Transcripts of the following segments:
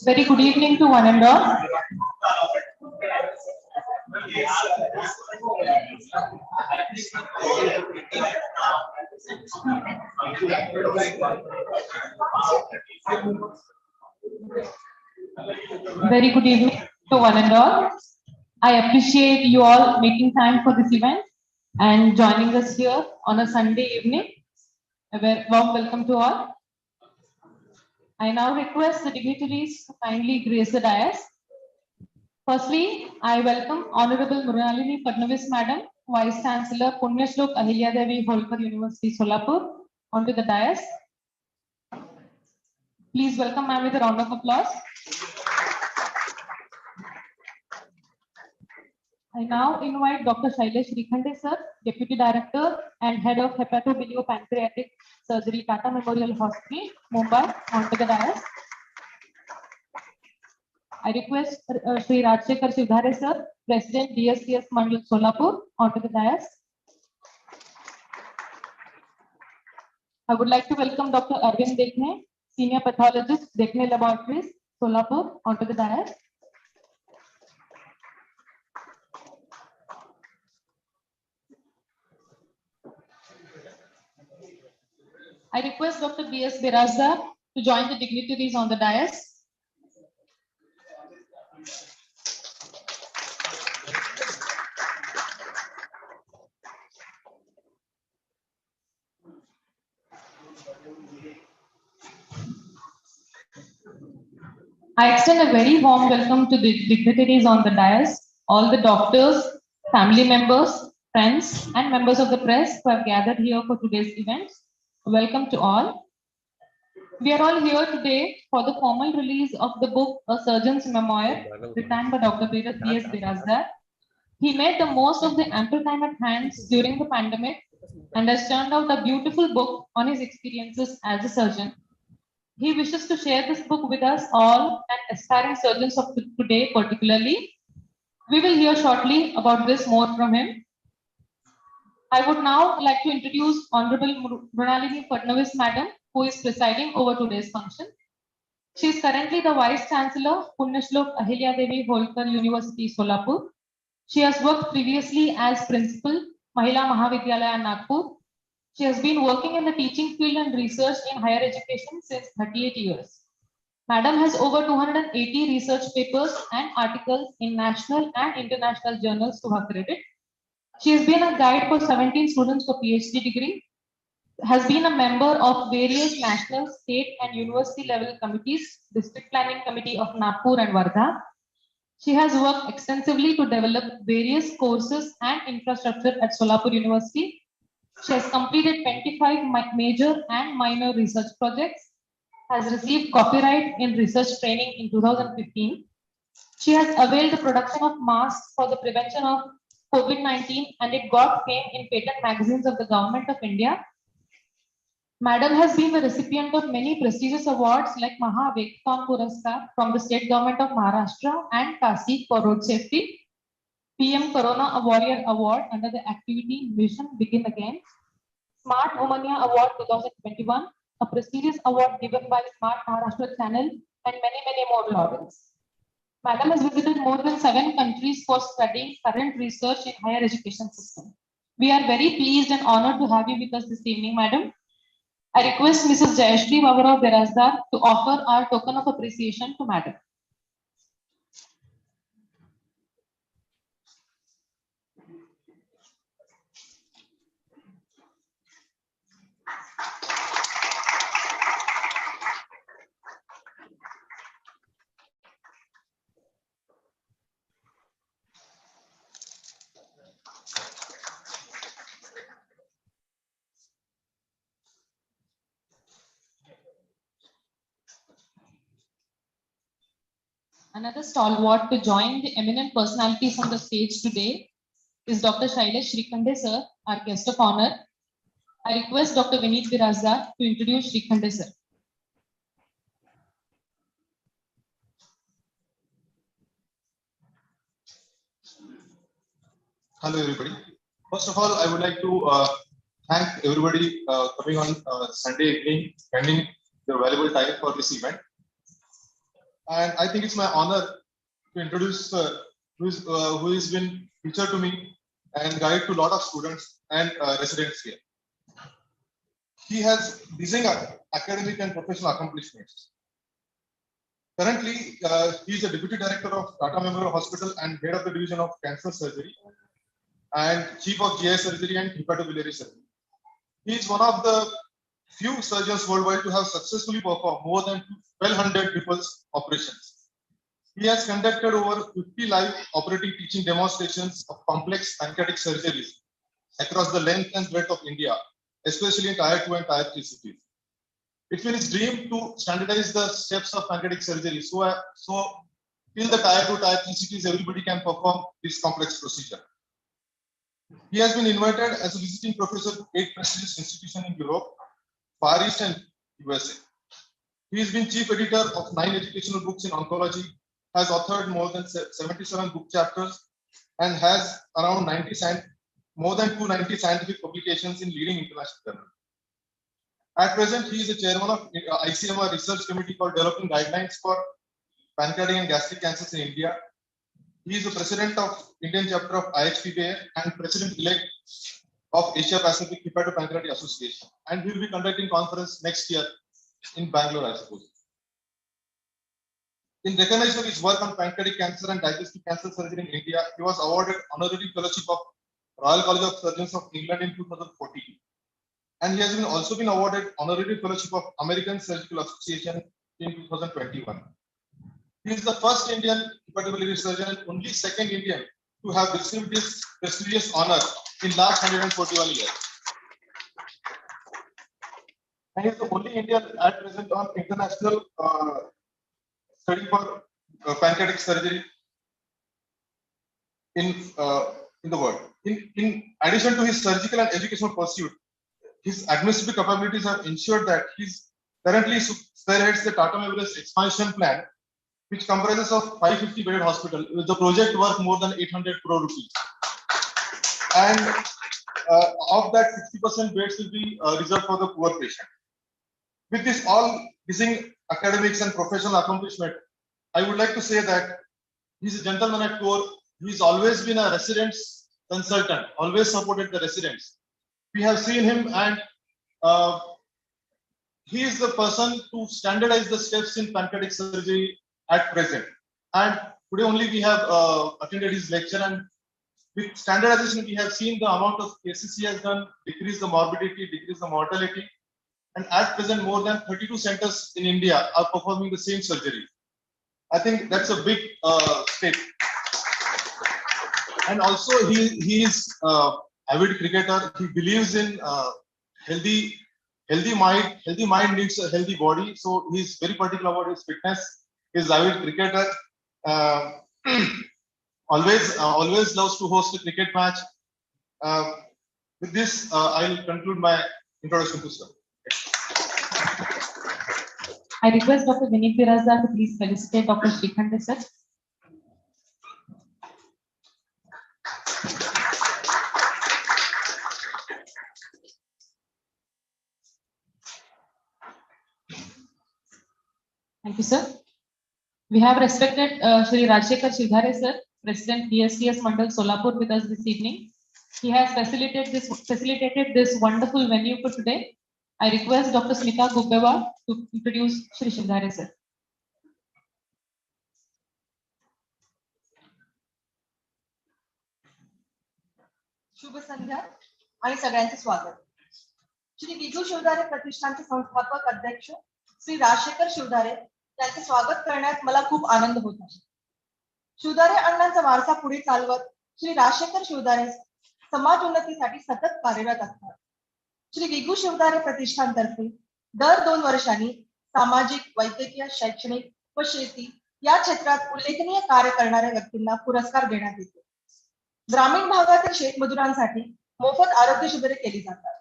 Very good evening to one and all. Very good evening to one and all. I appreciate you all making time for this event and joining us here on a Sunday evening. A very warm welcome to all. I now request the dignitaries to kindly grace the dais. Firstly, I welcome Honorable Mrinalini Fadnavis Madam, Vice Chancellor Punyashlok Ahilya Devi Holkar University, Solapur, onto the dais. Please welcome ma'am with a round of applause. I now invite Dr. Shailesh Rikhande sir, Deputy Director and Head of Hepatobiliopancreatic Surgery, Tata Memorial Hospital, Mumbai, onto the dais. I request Sri Rajsekhar Shivdhare sir, President DSCS Mandal Solapur, onto the dais. I would like to welcome Dr. Arvind Dekne, Senior Pathologist, Dekne Laboratories, Solapur, onto the dais. I request Dr. B.S. Birajdar to join the dignitaries on the dais. I extend a very warm welcome to the dignitaries on the dais, all the doctors, family members, friends, and members of the press who have gathered here for today's event. Welcome to all. We are all here today for the formal release of the book, A Surgeon's Memoir, written by Dr. B.S. Birajdar. He made the most of the ample time at hand during the pandemic and has turned out a beautiful book on his experiences as a surgeon. He wishes to share this book with us all and aspiring surgeons of today particularly. We will hear shortly about this more from him. I would now like to introduce Honorable Mrinalini Fadnavis Madam, who is presiding over today's function. She is currently the Vice Chancellor, Punyashlok Ahilya Devi Holkar University, Solapur. She has worked previously as Principal, Mahila Mahavidyalaya, Nagpur. She has been working in the teaching field and research in higher education since 38 years. Madam has over 280 research papers and articles in national and international journals to her credit. She has been a guide for 17 students for PhD degree, has been a member of various national, state, and university level committees, District Planning Committee of Nagpur and Wardha. She has worked extensively to develop various courses and infrastructure at Solapur University. She has completed 25 major and minor research projects, has received copyright in research training in 2015. She has availed the production of masks for the prevention of COVID-19 and it got fame in patent magazines of the Government of India. Madam has been the recipient of many prestigious awards like Mahavekthon Puraskar from the State Government of Maharashtra and Kasi for road safety, PM Corona Warrior Award under the activity Mission Begin Again, Smart Womania Award 2021, a prestigious award given by Smart Maharashtra Channel, and many more laurels. Madam has visited more than 7 countries for studying current research in higher education system. We are very pleased and honored to have you with us this evening, Madam. I request Mrs. Jayashree Baburao Birajdar to offer our token of appreciation to Madam. Another stalwart to join the eminent personalities on the stage today is Dr. Shailesh Srikhande sir, our guest of honor. I request Dr. Vineet Birajdar to introduce Srikhande sir. Hello everybody. First of all, I would like to thank everybody coming on Sunday evening, spending their valuable time for this event. And I think it's my honor to introduce who has been teacher to me and guide to a lot of students and residents here. He has dizzying academic and professional accomplishments. Currently, he is a deputy director of Tata Memorial Hospital and head of the division of cancer surgery and chief of GI surgery and hepatobiliary surgery. He is one of the few surgeons worldwide to have successfully performed more than 1,200 people's operations. He has conducted over 50 live operating teaching demonstrations of complex pancreatic surgeries across the length and breadth of India, especially in Tier 2 and Tier 3 cities. It's been his dream to standardize the steps of pancreatic surgery so till the Tier 2, Tier 3 cities, everybody can perform this complex procedure. He has been invited as a visiting professor to 8 prestigious institutions in Europe, Far East and USA. He has been chief editor of 9 educational books in oncology, has authored more than 77 book chapters, and has around more than 290 scientific publications in leading international journals. At present, he is the chairman of ICMR research committee for developing guidelines for pancreatic and gastric cancers in India. He is the president of Indian chapter of IHPBA and president-elect of Asia Pacific Hepatopancreatic Association. And he will be conducting conference next year in Bangalore, I suppose. In recognition of his work on pancreatic cancer and digestive cancer surgery in India, he was awarded honorary fellowship of Royal College of Surgeons of England in 2014. And he has also been awarded honorary fellowship of American Surgical Association in 2021. He is the first Indian hepatobiliary surgeon and only second Indian to have received this prestigious honor in last 141 years. And he is the only Indian at present on international study for pancreatic surgery in the world. In addition to his surgical and educational pursuit, his administrative capabilities have ensured that he currently spearheads the Tata Memorial's expansion plan, which comprises of 550-bedded hospital with the project worth more than 800 crore rupees. And of that, 60% beds will be reserved for the poor patient. With this all dizzying academics and professional accomplishment, I would like to say that he's a gentleman at core. He's always been a residents consultant, always supported the residents. we have seen him, and he is the person to standardize the steps in pancreatic surgery at present. And today only we have attended his lecture, and with standardization, we have seen the amount of cases he has done, decrease the morbidity, decrease the mortality. And at present, more than 32 centers in India are performing the same surgery. I think that's a big step. And also, he is avid cricketer. He believes in healthy mind. Healthy mind needs a healthy body. So he's very particular about his fitness. He's avid cricketer. Uh, always loves to host a cricket match. With this, I'll conclude my introduction to sir. I request Dr. Vineet Birajdar to please felicitate Dr. Srikhande sir. Thank you, sir. We have respected Shri Rajshekar Shivdhare sir, President PSTS Mandal Solapur, with us this evening. He has facilitated this wonderful venue for today. I request Dr. Smita Gubbewa to introduce Shri Shivdhare sir. शुभ संध्या आणि सगळ्यांचे स्वागत. श्री विजू शिवधारे प्रतिष्ठानचे संस्थापक अध्यक्ष श्री राजशेखर शिवधारे यांचे स्वागत करण्यात मला खूप आनंद होत आहे. शिवधारे अण्णांचा वारसा पुढे चालवत श्री राजशेखर शिवधारे समाज उन्नतीसाठी सतत कार्यरत असतात. श्री विजू शिवधारे प्रतिष्ठानतर्फे दर 2 वर्षांनी सामाजिक, वैद्यकीय, शैक्षणिक व शेती या क्षेत्रात उल्लेखनीय कार्य करणाऱ्या व्यक्तींना पुरस्कार देण्यात येतो. ग्रामीण भागातील शेतमजुरांसाठी मोफत आरोग्य शिबिरे केली जातात.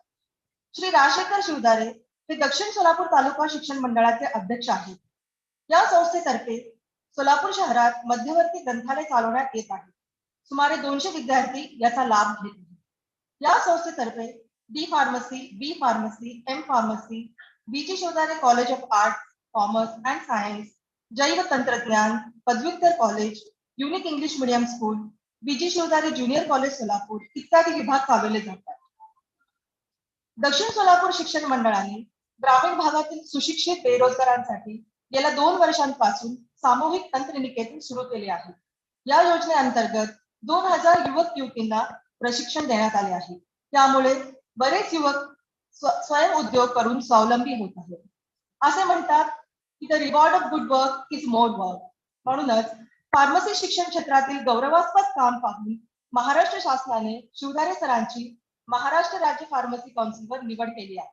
श्री राजशेखर शिवधारे हे दक्षिण सोलापूर तालुका शिक्षण मंडळाचे अध्यक्ष आहेत. या संस्थेतर्फे सोलापूर शहरात मध्यवर्ती ग्रंथालय चालवण्यात येत आहे. सुमारे 200 विद्यार्थी याचा लाभ घेत आहेत. या संस्थेतर्फे D pharmacy, B pharmacy, M pharmacy, BG Shivdhare college of art, commerce and science, जैव तंत्रज्ञान, पदव्युत्तर college, unique English medium school, BG Shivdhare junior college Solapur इत्यादी विभाग चालवले जातात. दक्षिण सोलापूर शिक्षण मंडळाने ग्रामीण भागातील सुशिक्षित बेरोजगारांसाठी गेल्या 2 वर्षांपासून सामूहिक तंत्रनिकेतन सुरू केले आहे. या योजनेअंतर्गत 2000 युवक युवतींना प्रशिक्षण देण्यात आले आहे. त्यामुळे बरेच युवक स्वयंउद्योग करून स्वावलंबी होत आहेत. असे म्हणतात की the reward of good work is more work. म्हणूनच फार्मसी शिक्षण क्षेत्रातील गौरवास्पद काम पाहून महाराष्ट्र शासनाने शिवधारे सरांची महाराष्ट्र राज्य फार्मसी कौन्सिलवर निवड केली आहे.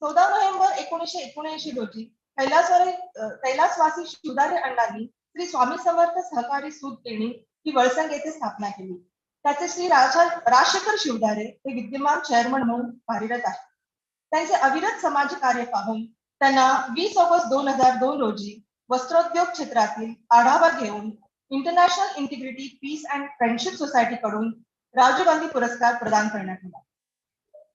14 नोव्हेंबर 1979 रोजी कैलासवासी शिवधारे अण्णांनी श्री स्वामी समर्थ सहकारी सूत गिरणी ही वळसंग येथे स्थापना केली. त्याचे श्री राजशेखर शिवधारे हे विद्यमान चेअरमन म्हणून कार्यरत आहेत. त्यांचे अविरत समाज कार्य पाहून त्यांना 20 ऑगस्ट 2002 रोजी वस्त्रोद्योग क्षेत्रातील आढावा घेऊन international integrity peace and friendship society कडून राजीव गांधी पुरस्कार प्रदान करण्यात आला.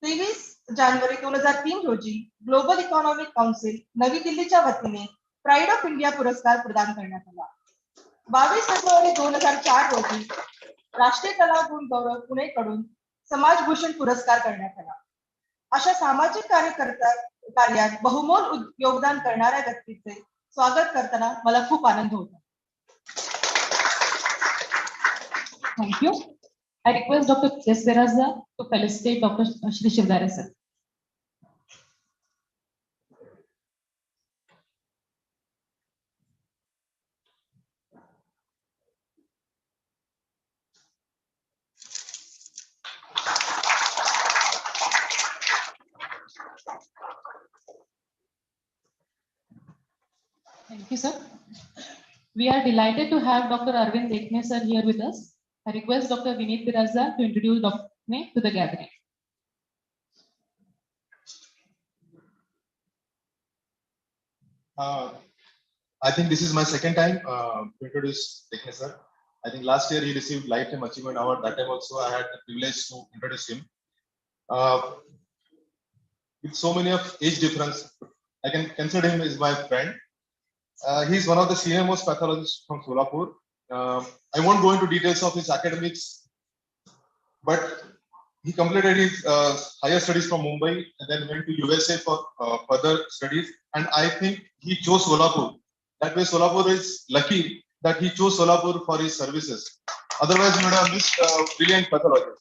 23 जानेवारी 2003 रोजी ग्लोबल इकॉनॉमिक काउन्सिल नवी दिल्लीच्या वतीने प्राईड ऑफ इंडिया पुरस्कार प्रदान करण्यात आला. 22 फेब्रुवारी 2004 रोजी राष्ट्रीय कला गुण गौरव पुणे कडून समाजभूषण पुरस्कार करण्यात आला. अशा सामाजिक कार्यात बहुमोल योगदान करणाऱ्या व्यक्तीचे स्वागत करताना मला खूप आनंद होतो. Thank you. I request Dr. S. Birajdar to felicitate Dr. Shri Shivdhare sir. Thank you, sir. We are delighted to have Dr. Arvind Dekne sir here with us. I request Dr. Vineet Birajdar to introduce Dr. Dekne to the gathering. I think this is my second time to introduce Dekne sir. I think last year he received Lifetime Achievement Award. That time also I had the privilege to introduce him. With so many of age difference, I can consider him as my friend. He is one of the senior most pathologists from Solapur. I won't go into details of his academics, but He completed his higher studies from Mumbai and then went to USA for further studies. And I think he chose Solapur. That way, Solapur is lucky that he chose Solapur for his services. Otherwise, he would have missed brilliant pathologist.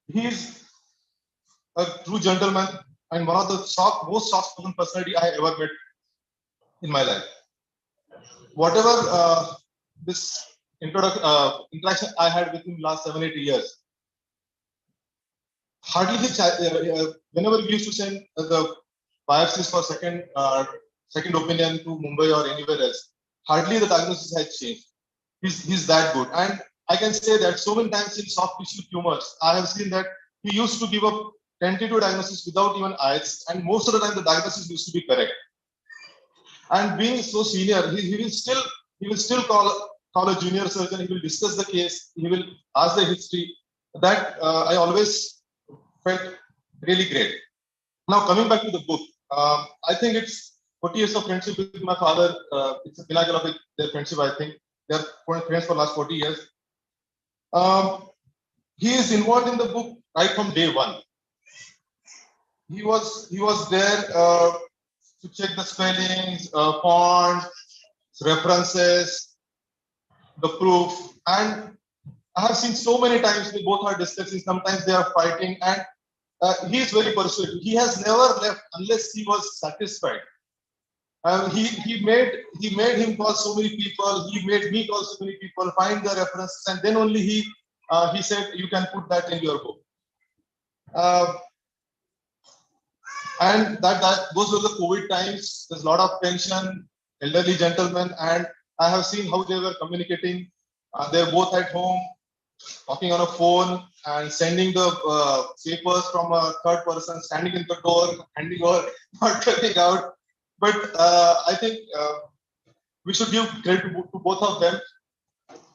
He is a true gentleman and one of the most soft-spoken personality I ever met in my life. Whatever this interaction I had with him last 7-8 years, hardly whenever we used to send the biopsies for second opinion to Mumbai or anywhere else, hardly the diagnosis has changed. He's that good. And I can say that so many times in soft tissue tumors, I have seen that he used to give a tentative diagnosis without even eyes, and most of the time the diagnosis used to be correct. And being so senior, he will still call a junior surgeon. He will discuss the case. He will ask the history. That I always felt really great. Now coming back to the book, I think it's 40 years of friendship with my father. It's a pinnacle of their friendship. I think they are friends for the last 40 years. He is involved in the book right from day one. He was there to check the spellings, fonts, references, the proof, and I have seen so many times they both are discussing. Sometimes they are fighting, and he is very persuasive. He has never left unless he was satisfied. He made him call so many people. He made me call so many people, find the references, and then only he said you can put that in your book. And that those were the COVID times. There's a lot of tension, elderly gentlemen, and I have seen how they were communicating. They're both at home, talking on a phone and sending the papers from a third person, standing in the door, handing over, not getting out. But I think we should give credit to both of them.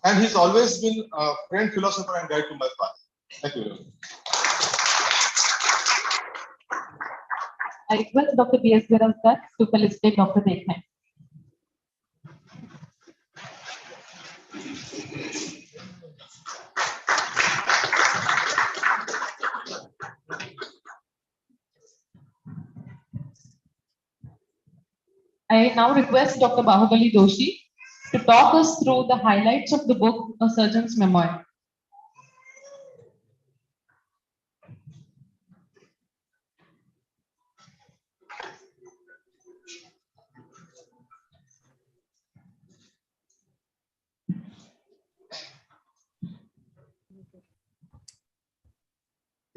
And he's always been a friend, philosopher, and guide to my path. Thank you very much. I request Dr. B.S. Birajdar to felicitate Dr. Dekhan. I now request Dr. Bahubali Doshi to talk us through the highlights of the book, A Surgeon's Memoir.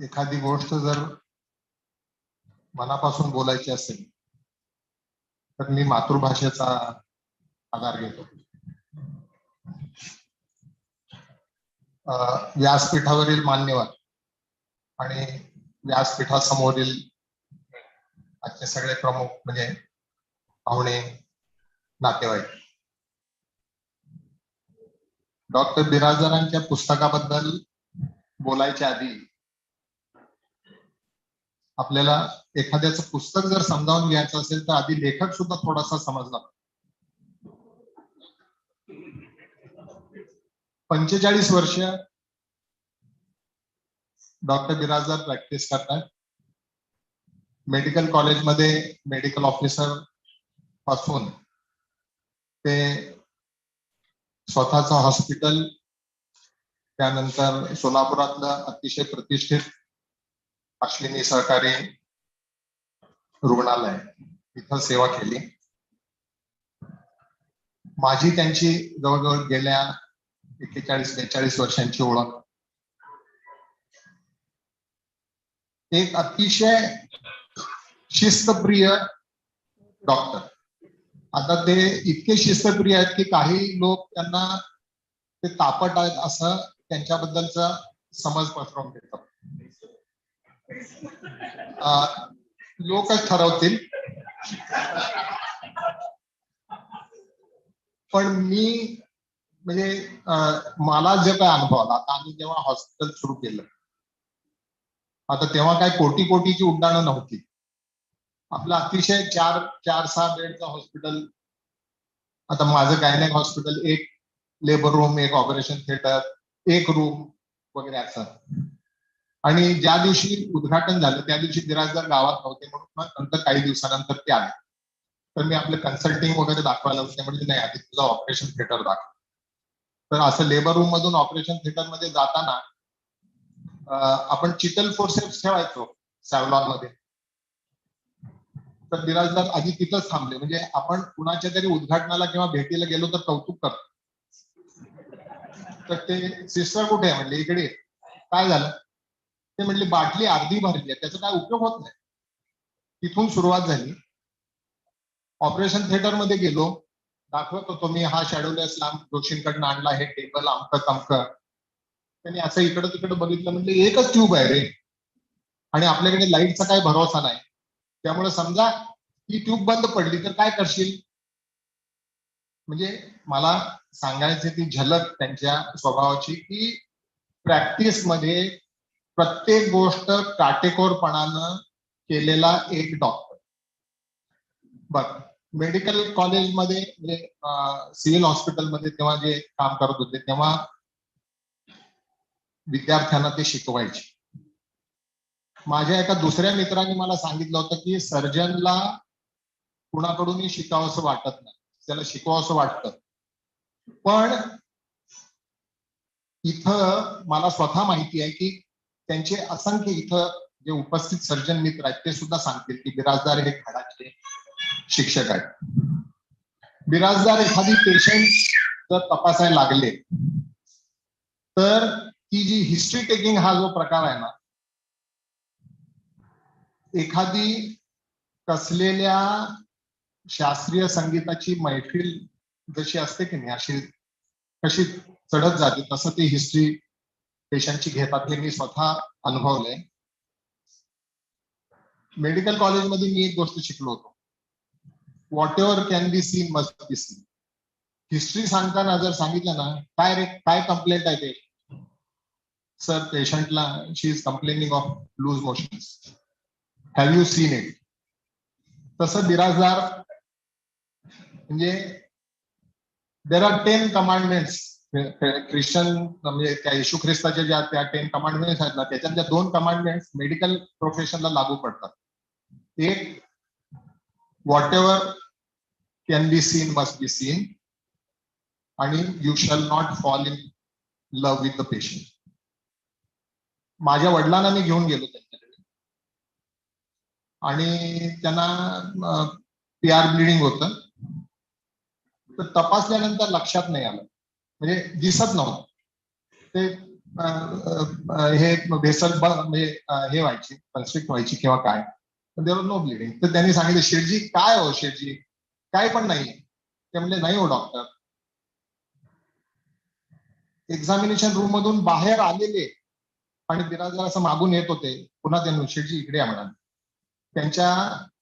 एखादी गोष्ट जर मनापासून बोलायची असेल तर मी मातृभाषेचा आधार घेतो. व्यासपीठावरील मान्यवर आणि व्यासपीठासमोरील आजचे सगळे प्रमुख म्हणजे पाहुणे, नातेवाईक, डॉक्टर बिराजदारांच्या पुस्तकाबद्दल बोलायच्या आधी आपल्याला एखाद्याचं पुस्तक जर समजावून घ्यायचं असेल तर आधी लेखक सुद्धा थोडासा समजला. 45 वर्ष डॉक्टर बिराजदार प्रॅक्टिस करतात. मेडिकल कॉलेजमध्ये मेडिकल ऑफिसर पासून ते स्वतःचं हॉस्पिटल, त्यानंतर सोलापुरातलं अतिशय प्रतिष्ठित अश्विनी सहकारी रुग्णालय इथं सेवा केली. माझी त्यांची जवळजवळ गेल्या 41-42 वर्षांची ओळख. एक अतिशय शिस्तप्रिय डॉक्टर. आता ते इतके शिस्तप्रिय आहेत की काही लोक त्यांना ते तापट आहेत असं त्यांच्याबद्दलचा समज पसरवून देतात. लोकच ठरवतील. पण मी म्हणजे मला जे काय अनुभव आला, आता आम्ही जेव्हा हॉस्पिटल सुरू केलं, आता तेव्हा काय कोटीची उड्डाणं नव्हती. आपलं अतिशय 4-6 बेडचं हॉस्पिटल. आता माझं गायनेक हॉस्पिटल, एक लेबर रूम, एक ऑपरेशन थिएटर, एक रूम, वगैरे असं. आणि ज्या दिवशी उद्घाटन झालं त्या दिवशी बिराजदार गावात नव्हते, म्हणून मग नंतर काही दिवसानंतर ते आले. तर मी आपलं कन्सल्टिंग वगैरे दाखवायला होते, म्हणजे नाही आधी तुझं ऑपरेशन थिएटर दाखव. तर असं लेबर रूम मधून ऑपरेशन थिएटर मध्ये जाताना आपण चितल फोर्सेप्स ठेवायचो सॅव्हलॉन मध्ये. तर बिराजदार आधी तिथंच थांबले, म्हणजे आपण कुणाच्या तरी उद्घाटनाला किंवा भेटीला गेलो तर कौतुक करतो. तर ते सिस्टर कुठे आहे म्हणले, इकडे. काय झालं ते म्हणले, बाटली अर्धी भरली आहे, त्याचा काय उपयोग होत नाही. तिथून सुरुवात झाली. ऑपरेशन थिएटर मध्ये गेलो, दाखवत होतो मी, हा शॅडोलेस लॅम्प जोशींकडनं आणला, हे टेबल अमकं तमकं. त्यांनी असं इकडं तिकडं बघितलं, म्हणजे एकच ट्यूब आहे रे, आणि आपल्याकडे लाईटचा काही भरोसा नाही, त्यामुळे समजा ही ट्यूब बंद पडली तर काय करशील. म्हणजे मला सांगायची ती झलक त्यांच्या स्वभावाची, की प्रॅक्टिस मध्ये प्रत्येक गोष्ट काटेकोरपणानं केलेला एक डॉक्टर. बघ, मेडिकल कॉलेजमध्ये म्हणजे सिव्हिल हॉस्पिटलमध्ये तेव्हा जे काम करत होते तेव्हा विद्यार्थ्यांना ते शिकवायचे. माझ्या एका दुसऱ्या मित्राने मला सांगितलं होतं की सर्जनला कुणाकडूनही शिकावंसं वाटत नाही, त्याला शिकवावंसं वाटतं. पण इथं मला स्वतः माहिती आहे की त्यांचे असंख्य इथं जे उपस्थित सर्जन मित्र आहेत ते सुद्धा सांगतील की बिराजदार हे खडाचे शिक्षक आहेत. बिराजदार एखादी पेशंट जर तपासायला लागले तर ती जी हिस्ट्री टेकिंग हा जो प्रकार आहे ना, एखादी कसलेल्या शास्त्रीय संगीताची मैफिल जशी असते की नाही, अशी कशी चढत जाते, तसं ती हिस्ट्री पेशंटची घेतात, हे मी स्वतः अनुभवलंय. मेडिकल कॉलेजमध्ये मी एक गोष्ट शिकलो होतो, what ever can be seen must be scene. History सांगताना जर सांगितलं ना, काय रे काय कंप्लेंट आहे ते, सर पेशंटला she is complaining of loose motions, have you seen it. तसं बिराजदार म्हणजे देर आर 10 कमांडमेंट्स. ख्रिश्चन म्हणजे त्या येशू ख्रिस्ताच्या ज्या त्या 10 कमांडमेंट्स आहेत ना, त्याच्यातल्या 2 कमांडमेंट्स मेडिकल प्रोफेशनला लागू पडतात. एक, whatever can be seen must be seen, आणि you shall not fall in love with the patient. माझ्या वडिलांना मी घेऊन गेलो त्यांच्याकडे, आणि त्यांना पीआर ब्लिडिंग होतं. तर तपासल्यानंतर लक्षात नाही आलं, म्हणजे दिसत नव्हतं ते, हे भेसल म्हणजे हे व्हायची, कन्स्ट्रिक्ट व्हायची किंवा काय, देवर नो ब्लिडिंग. तर त्यांनी सांगितलं, शेठजी काय हो शेठजी, काय पण नाही. ते म्हणले, नाही हो डॉक्टर. एक्झामिनेशन रूम मधून बाहेर आलेले आणि बिराजदार असं मागून येत होते, पुन्हा त्यांनी, शेठजी इकडे या म्हणाले. त्यांच्या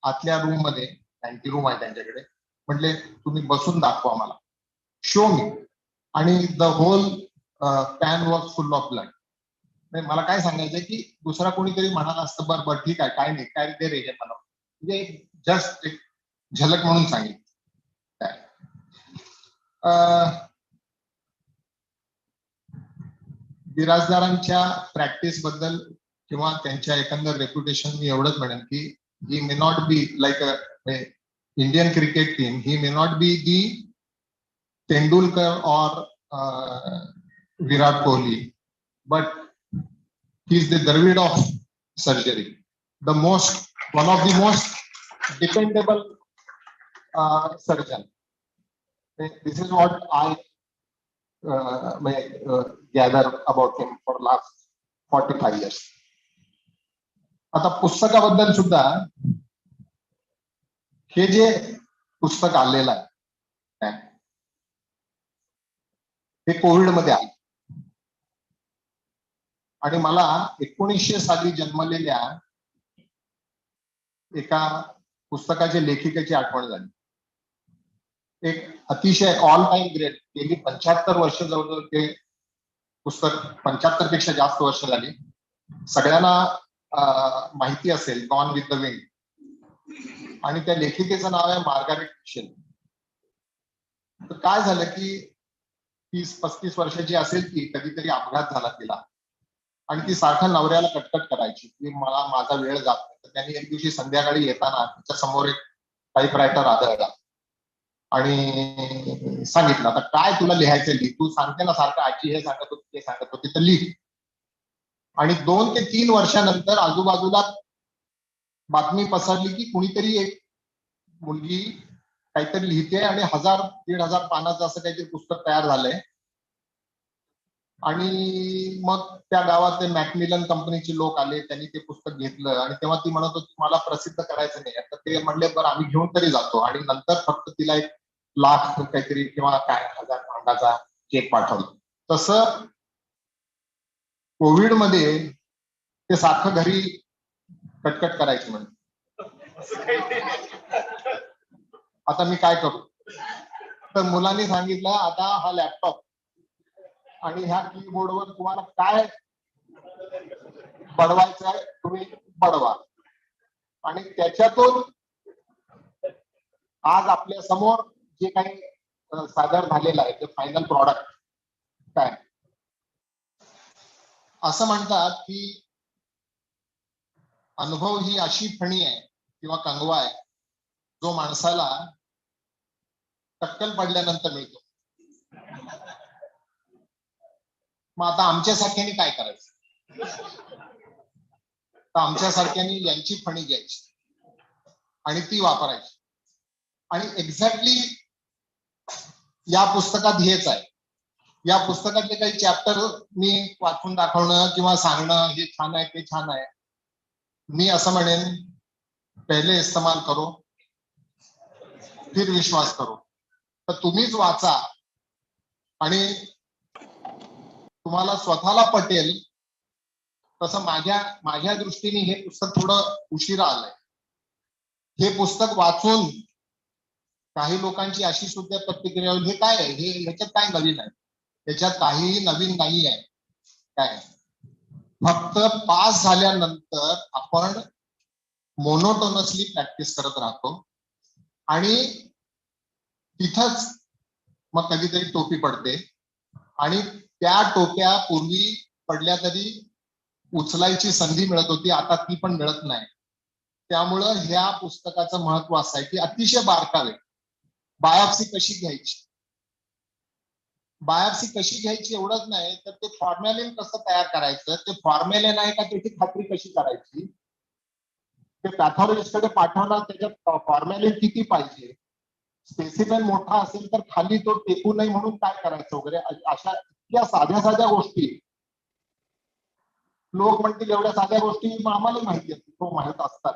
आतल्या रूम मध्ये, अँटी रूम आहे त्यांच्याकडे, म्हटले तुम्ही बसून दाखवा मला, शो मी. आणि the whole pan was full of blood. मला काय सांगायचंय की दुसरा कोणीतरी म्हणाला असतं, बरं बरं ठीक आहे, काय नाही, काय ते रे मला, म्हणजे जस्ट एक झलक म्हणून सांगितलं. बिराजदारांच्या प्रॅक्टिस बद्दल किंवा त्यांच्या एकंदर रेप्युटेशन मी एवढंच म्हणेन की he may not be like a Indian cricket team, he may not be the Tendulkar और Virat Kohli, but he is the Dravid of surgery, one of the most dependable surgeon. This is what I gather about him for last 45 years. आता पुस्तकाबद्दल सुद्धा, हे जे पुस्तक आलेलं आहे हे Covid मध्ये आले, आणि मला 1900 साली जन्मलेल्या एका पुस्तकाच्या लेखिकेची आठवण झाली. एक अतिशय ऑल टाइम ग्रेट, गेली 75 वर्ष जवळजवळ ते पुस्तक, 75 पेक्षा जास्त वर्ष झाली, सगळ्यांना माहिती असेल, गॉन विथ द विंड. आणि त्या लेखिकेचं नाव आहे मार्गारेट मिशेल. तर काय झालं की 30-35 वर्षाची असेल ती, कधीतरी अपघात झाला तिला, आणि ती सारखं नवऱ्याला कटकट करायची की मला माझा वेळ जात नाही. तर त्यांनी एक दिवशी संध्याकाळी येताना तिच्या समोर एक टाईपरायटर आदळला आणि सांगितलं, आता काय तुला लिहायचं लिह, तू सांगते ना सारखं आजी हे सांगत होती ते सांगत होती, तर लिह. आणि 2 ते 3 वर्षानंतर आजूबाजूला बातमी पसरली की कुणीतरी एक मुलगी काहीतरी लिहिते आणि 1000-1500 पानाचं असं काहीतरी पुस्तक तयार झालंय. आणि मग त्या गावात ते मॅकमिलन कंपनीचे लोक आले, त्यांनी ते पुस्तक घेतलं आणि तेव्हा ती म्हणत होती मला प्रसिद्ध करायचं नाही. तर ते म्हणले बरं आम्ही घेऊन तरी जातो. आणि नंतर फक्त तिला 1,00,000 काहीतरी किंवा काय 1000 पानाचा चेक पाठवला. तसं कोविड मध्ये ते सारखं घरी कटकट करायचे म्हणजे. आता मी काय करू? तर मुलांनी सांगितलं आता हा लॅपटॉप आणि ह्या कीबोर्डवर तुम्हाला काय बडवायचं आहे तुम्ही बडवा. आणि त्याच्यातून आज आपल्या समोर जे काही सादर झालेलं आहे ते फायनल प्रॉडक्ट काय. असं म्हणतात की अनुभव ही अशी फणी आहे किंवा कंगवा आहे जो माणसाला टक्कल पडल्यानंतर मिळतो. मग आता आमच्यासारख्यांनी काय करायचं? तर आमच्यासारख्यांनी यांची फणी घ्यायची आणि ती वापरायची. आणि एक्झॅक्टली या पुस्तकात हेच आहे. या पुस्तकातले काही चॅप्टर मी वाचून दाखवणं किंवा सांगणं हे छान आहे ते छान आहे. मी असं म्हणेन पहिले इस्तेमाल करो फिर विश्वास करो. तर तुम्हीच वाचा आणि तुम्हाला स्वतःला पटेल तसं माझ्या दृष्टीने हे पुस्तक थोडं उशिरा आलंय. हे पुस्तक वाचून काही लोकांची अशी सुद्धा प्रतिक्रिया होईल हे काय आहे, हे ह्याच्यात काय नवीन आहे? त्याच्यात काहीही नवीन नाही आहे. काय फक्त पास झाल्यानंतर आपण मोनोटोनसली प्रॅक्टिस करत राहतो आणि तिथंच मग कधीतरी टोपी पडते आणि त्या टोप्या पूर्वी पडल्या तरी उचलायची संधी मिळत होती, आता ती पण मिळत नाही. त्यामुळं ह्या पुस्तकाचं महत्व असं आहे की अतिशय बारकावे. बायोप्सी कशी घ्यायची, बायोप्सी कशी घ्यायची एवढंच नाही तर ते फॉर्मॅलिन कसं तयार करायचं, ते फॉर्मॅलिन आहे का त्याची खात्री कशी करायची, ते पॅथॉलॉजिस्टकडे पाठवणार त्याच्यात फॉर्मॅलिन किती पाहिजे, स्पेसिमेन मोठा असेल तर खाली तो टेकू नये म्हणून काय करायचं वगैरे, अशा इतक्या साध्या साध्या गोष्टी. लोक म्हणतील एवढ्या साध्या गोष्टी आम्हाला माहिती असतील, तो माहित असतात.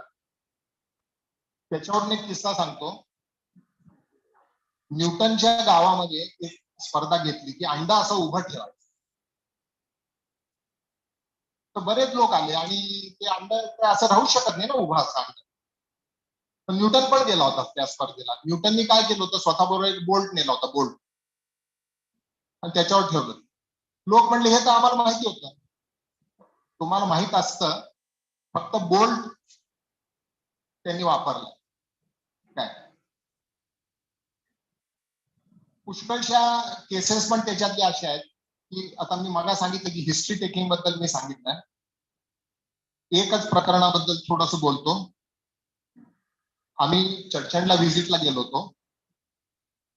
त्याच्यावर एक किस्सा सांगतो. न्यूटनच्या गावामध्ये एक स्पर्धा घेतली की अंडा असं उभं ठेवायचं. तर बरेच लोक आले आणि ते अंडा असं राहू शकत नाही ना उभं असं अंडा. तर न्यूटन पण गेला होता त्या स्पर्धेला. न्यूटननी काय केलं होतं, स्वतःबरोबर एक बोल्ट नेला होता, बोल्ट, आणि त्याच्यावर ठेवलं. लोक म्हणले हे तर आम्हाला माहिती होतं. तुम्हाला माहित असतं, फक्त बोल्ट त्यांनी वापरला काय. पुष्कळशा केसेस पण त्याच्यातले अशा आहेत की आता मी मला सांगितलं की हिस्ट्री टेकिंग बद्दल मी सांगितलं. एकच प्रकरणाबद्दल थोडस बोलतो. आम्ही चर्चंडला व्हिजिटला गेलो होतो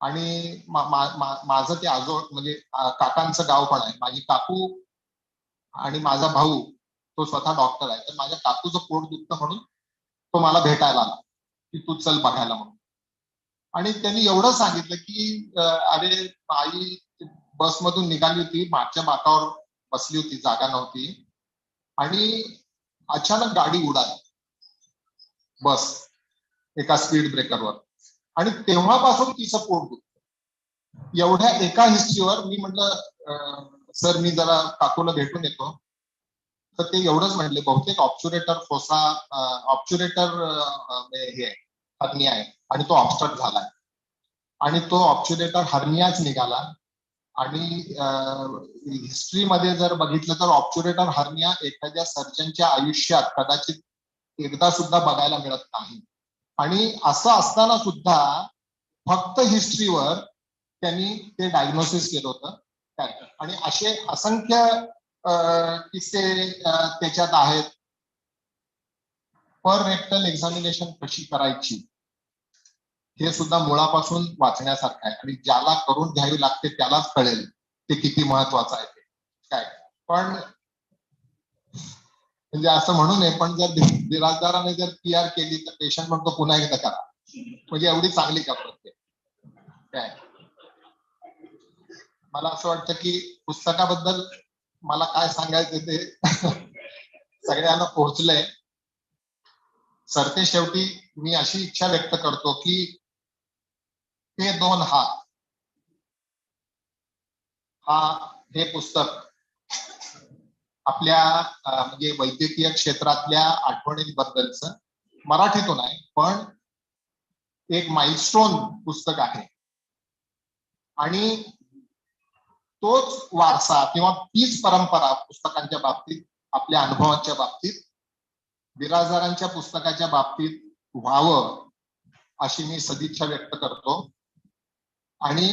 आणि माझं ते म्हणजे काकांचं गाव पण आहे. माझी काकू आणि माझा भाऊ तो स्वतः डॉक्टर आहे. तर माझ्या काकूचं पोट दुखतं म्हणून तो मला भेटायला आला की तू चल बघायला म्हणून. आणि त्यांनी एवढं सांगितलं की अरे आई बसमधून निघाली होती, मागच्या बाकावर बसली होती, जागा नव्हती आणि अचानक गाडी उडाली, बस एका स्पीड ब्रेकरवर, आणि तेव्हापासून तिचं पोट दुखतं. एवढ्या एका हिस्ट्रीवर मी म्हटलं सर मी जरा काकूला भेटून येतो. तर ते एवढंच म्हटले बहुतेक ऑब्च्युरेटर हे हर्निया आहे आणि तो ऑब्स्ट्रक्ट झालाय आणि तो ऑब्च्युरेटर हर्नियाच निघाला. आणि हिस्ट्रीमध्ये जर बघितलं तर ऑब्च्युरेटर हर्निया एखाद्या सर्जनच्या आयुष्यात कदाचित एकदा सुद्धा बघायला मिळत नाही. आणि असं असताना सुद्धा फक्त हिस्ट्रीवर त्यांनी ते डायग्नोसिस केलं होतं. आणि असे असंख्य किस्से त्याच्यात आहेत. पर रेक्टल एक्झामिनेशन कशी करायची हे सुद्धा मुळापासून वाचण्यासारखं आहे आणि ज्याला करून घ्यावी लागते त्यालाच कळेल ते किती महत्वाचं आहे ते काय. पण म्हणजे असं म्हणू नये, पण जर बिराजदाराने जर PR केली तर पेशंट म्हणतो पुन्हा एकदा करा, म्हणजे एवढी चांगली करतात ते काय. मला असं वाटतं की पुस्तकाबद्दल मला काय सांगायचं ते सगळ्यांना पोहोचलंय. सरते शेवटी मी अशी इच्छा व्यक्त करतो की ते 2 हात हे पुस्तक आपल्या म्हणजे वैद्यकीय क्षेत्रातल्या आठवणींबद्दलचं मराठीतून आहे, पण एक माइलस्टोन पुस्तक आहे आणि तोच वारसा किंवा तीच परंपरा पुस्तकांच्या बाबतीत आपल्या अनुभवांच्या बाबतीत बिराजदारांच्या पुस्तकाच्या बाबतीत व्हावं अशी मी सदिच्छा व्यक्त करतो. आणि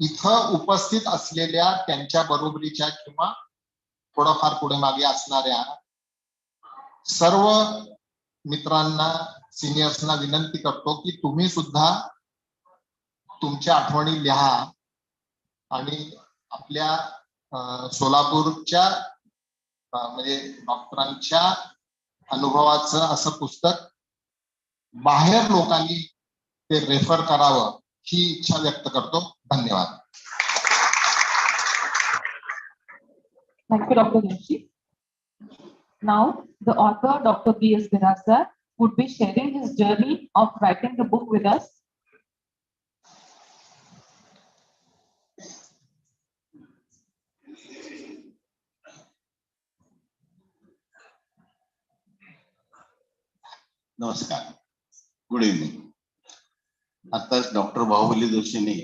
इथं उपस्थित असलेल्या त्यांच्या बरोबरीच्या किंवा थोडंफार पुढे मागे असणाऱ्या सर्व मित्रांना सिनियर्सना विनंती करतो की तुम्ही सुद्धा तुमच्या आठवणी लिहा आणि आपल्या सोलापूरच्या म्हणजे डॉक्टरांच्या अनुभवाचं असं पुस्तक बाहेर लोकांनी ते रेफर करावं ही इच्छा व्यक्त करतो. धन्यवाद. Thank you, Dr. Joshi. Now, the author, Dr. B.S. Birajdar, would be sharing his journey of writing the book with us. नमस्कार, गुड इव्हनिंग. आताच डॉक्टर बाहुबली जोशींनी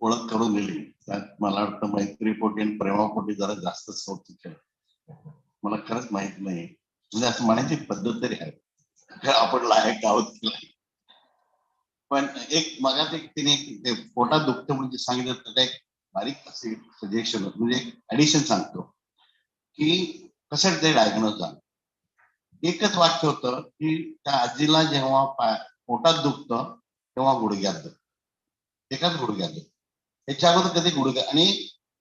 ओळख करून दिली. त्यात मला वाटतं मैत्रीपोटी आणि प्रेमापोटी जरा जास्तच कौतुक आहे. मला खरंच माहित नाही, म्हणजे असं म्हणायची पद्धत तरी आहे आपण लायक आहोत की नाही. पण एक मगात एक तिने पोटात दुखतं म्हणजे सांगितलं तर एक बारीक असे सजेशन म्हणजे ऍडिशन सांगतो की कसं ते डायग्नोज झालं. एकच वाक्य होतं की त्या आजीला जेव्हा पोटात दुखतं तेव्हा गुडघ्यात दुखतं, एकाच गुडघ्यात दुखतं. त्याच्या अगोदर कधी गुडघ्या आणि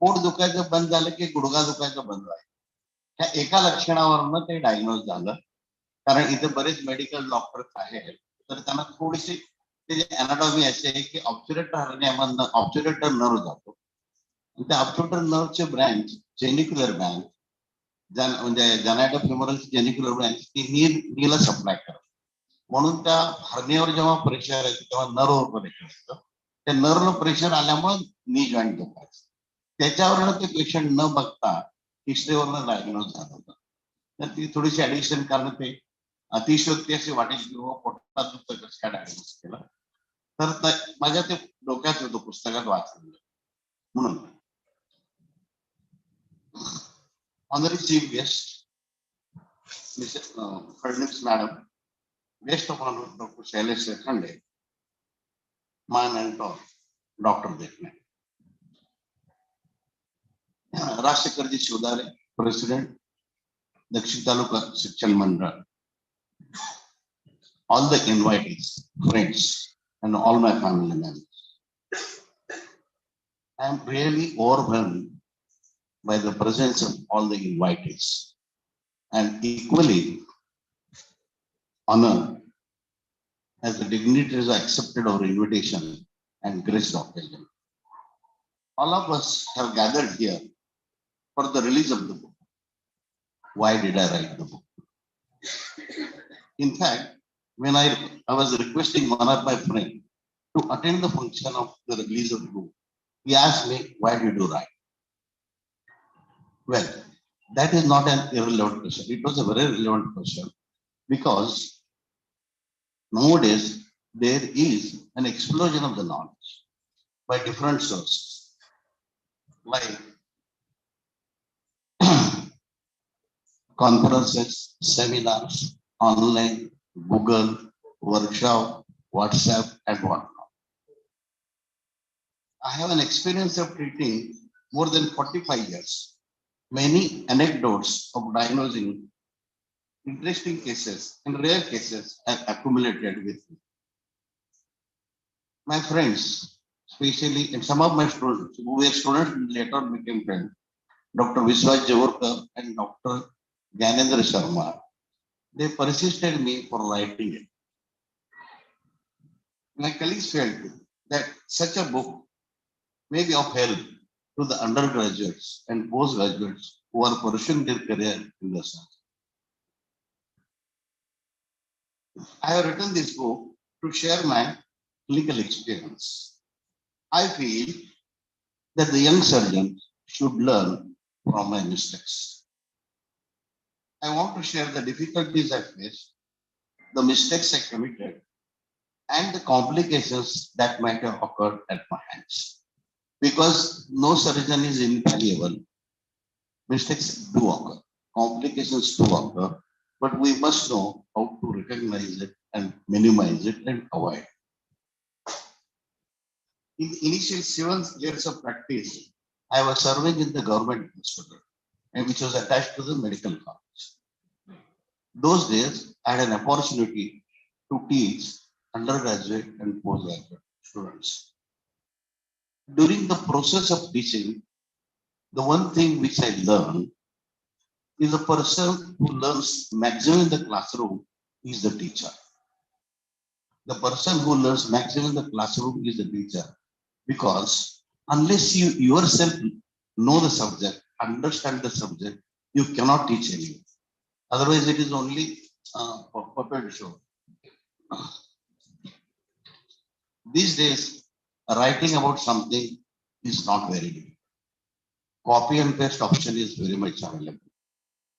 पोट दुखायचं बंद झालं की गुडघा दुखायचं बंद झालं. ह्या एका लक्षणावरनं ते डायग्नोज झालं. कारण इथे बरेच मेडिकल डॉक्टर्स आहेत तर त्यांना थोडीशी त्याची अॅनाटॉमी अशी आहे की ऑब्च्युरेटर हर्नियामधनं ऑब्च्युरेटर नर्व जातो. त्या ऑब्च्युरेटर नर्वचे ब्रँच जेनिक्युलर ब्रँच म्हणजे जॅनायटोफिमोरल जेनिक्युलर ब्रँच ती नीला सप्लाय करतात. म्हणून त्या हर्नियावर जेव्हा प्रेशर येतं तेव्हा नर्ववर प्रेशर येतं. त्या नर्वला प्रेशर आल्यामुळे नी जॉईंट दुखायचं. त्याच्यावरनं ते पेशंट न बघता हिस्ट्रीवरनं डायग्नोज झालं होतं. तर ती थोडीशी ऍडिशन कारण ते अतिशयोक्ती अशी वाटेल की पोटात दुखतं कसं काय डायग्नोज केलं. तर माझ्या ते डोक्यात होतं पुस्तकात वाचलेलं म्हणून. Honorary Chief Guest, Mrs. Fadnis Madam, Guest of Honor Dr. Shailesh Khande, my mentor, Dr. Dekne. राजशेखरजी Shivdare, President, Dakshin Taluka Shikshan Mandal, all the invitees, friends, and all my family members. I am really overwhelmed by the presence of all the invitees and equally honored as the dignitaries accepted our invitation and graced our occasion. All of us have gathered here for the release of the book. Why did I write the book? In fact, when I was requesting one of my friends to attend the function of the release of the book, he asked me, why did you write? Well, that is not an irrelevant question. It was a very relevant question because nowadays there is an explosion of the knowledge by different sources, like conferences, seminars, online, Google, workshop, WhatsApp, and whatnot. I have an experience of treating more than 45 years. Many anecdotes of diagnosing interesting cases and rare cases have accumulated with me. My friends, especially, and some of my students who were students later became friends, Dr. Vishwas Javorkar and Dr. Gyanendra Sharma, they persisted me for writing it. My colleagues felt that such a book may be of help to the undergraduates and postgraduates who are pursuing their career in the science. I have written this book to share my clinical experience. I feel that the young surgeons should learn from my mistakes. I want to share the difficulties I faced, the mistakes I committed, and the complications that might have occurred at my hands. Because no surgeon is infallible, mistakes do occur, complications do occur, but we must know how to recognize it and minimize it and avoid. In the initial 7 years of practice, I was serving in the government hospital, and which was attached to the medical college. Those days, I had an opportunity to teach undergraduate and postgraduate students. During the process of teaching, the one thing which I learned is the person who learns maximum in the classroom is the teacher. The person who learns maximum in the classroom is the teacher, because unless you yourself know the subject, understand the subject, you cannot teach anyone. Otherwise, it is only a puppet show. These days, writing about something is not very difficult. Copy and paste option is very much available.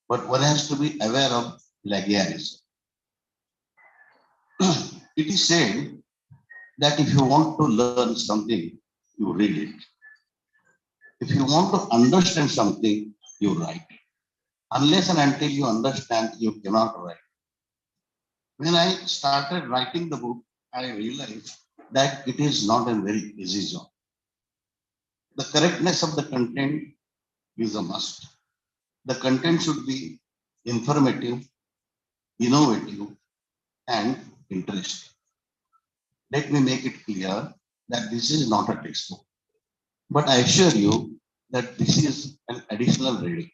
But one has to be aware of plagiarism. It is said that if you want to learn something, you read it. If you want to understand something, you write it. Unless and until you understand, you cannot write. When I started writing the book, I realized that it is not a very easy job. The correctness of the content is a must. The content should be informative, innovative, and interesting. Let me make it clear that this is not a textbook, but I assure you that this is an additional reading.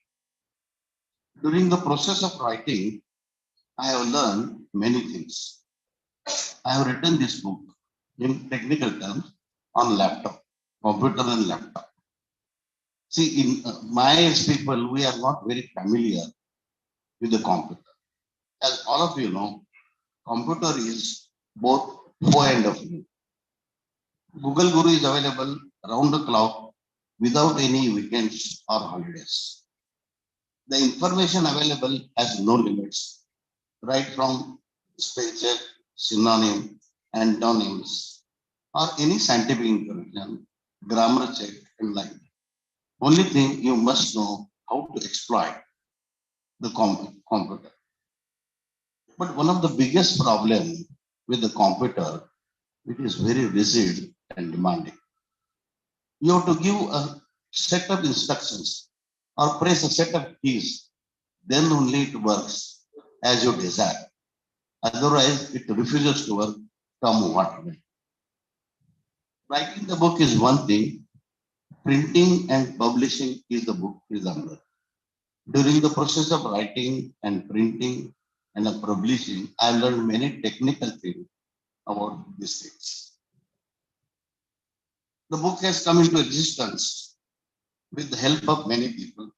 During the process of writing, I have learned many things. I have written this book in technical terms on laptop, computer and laptop. See, in my age people, we are not very familiar with the computer. As all of you know, computer is both foe and a friend. Google Guru is available around the clock without any weekends or holidays. The information available has no limits, right from spell check, synonym, antonyms, or any scientific information, grammar check, and like that. Only thing you must know how to exploit the computer. But one of the biggest problems with the computer, it is very rigid and demanding. You have to give a set of instructions or press a set of keys, then only it works as you desire. Otherwise, it refuses to work, come what may. Writing the book is one thing, printing and publishing is the book is another. During the process of writing and printing and publishing, I learned many technical things about these things. The book has come into existence with the help of many people.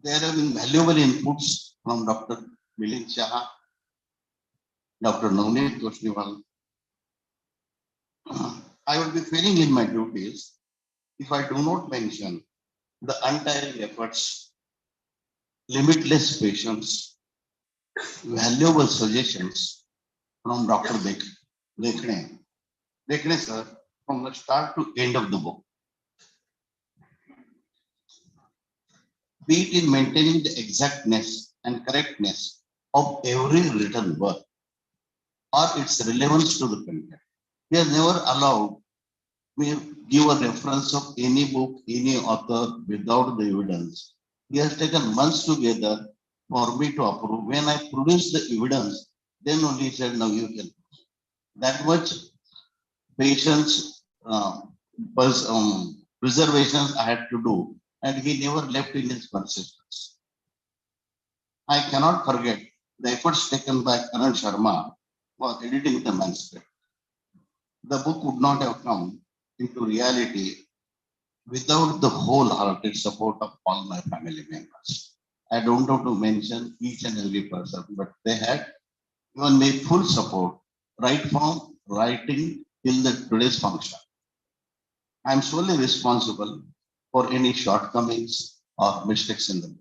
There have been valuable inputs from Dr. Milind Shah, Dr. Navneet Toshniwal. I will be failing in my duties if I do not mention the untiring efforts, limitless patience, valuable suggestions from Dr. Dekhne. Dekhne sir, from the start to end of the book. Be it in maintaining the exactness and correctness of every written word or its relevance to the content. He has never allowed may give a reference of any book, any author without the evidence. He has taken months together for me to approve. When I produced the evidence, then only he said, now you can. That much patience, preservations I had to do, and he never left in his persistence. I cannot forget the efforts taken by Karan Sharma for editing the manuscript. The book would not have come into reality without the wholehearted support of all my family members. I don't want to mention each and every person, but they had given me full support right from writing till the today's function. I am solely responsible for any shortcomings or mistakes in the book.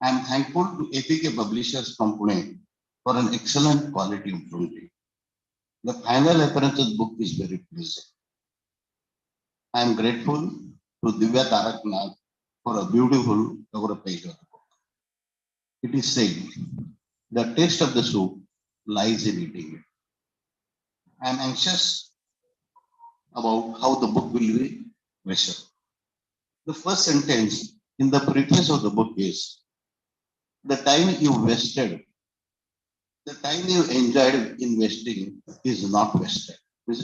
I am thankful to APK Publishers from Pune for an excellent quality of printing. The final appearance of the book is very pleasing. I am grateful to Divya Taraknath for a beautiful cover page of the book. It is said, the taste of the soup lies in eating it. I am anxious about how the book will be measured. The first sentence in the preface of the book is, the time you wasted, the time you enjoyed investing is not wasted.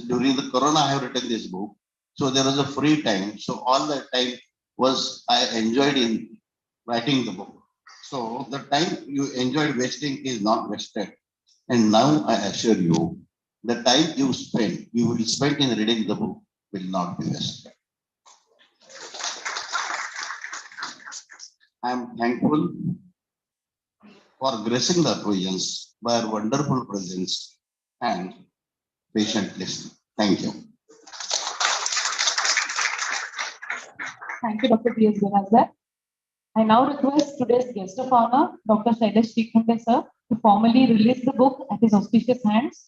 During the Corona, I have written this book. So there was a free time. So all that time was I enjoyed in writing the book. So the time you enjoyed wasting is not wasted. And now I assure you, the time you will spend in reading the book will not be wasted. I am thankful for gracing the occasions by a wonderful presence and patient listening. Thank you. Thank you, Dr. P.S. Birajdar. I now request today's guest of honor, Dr. Shailesh Srikhande sir, to formally release the book at his auspicious hands.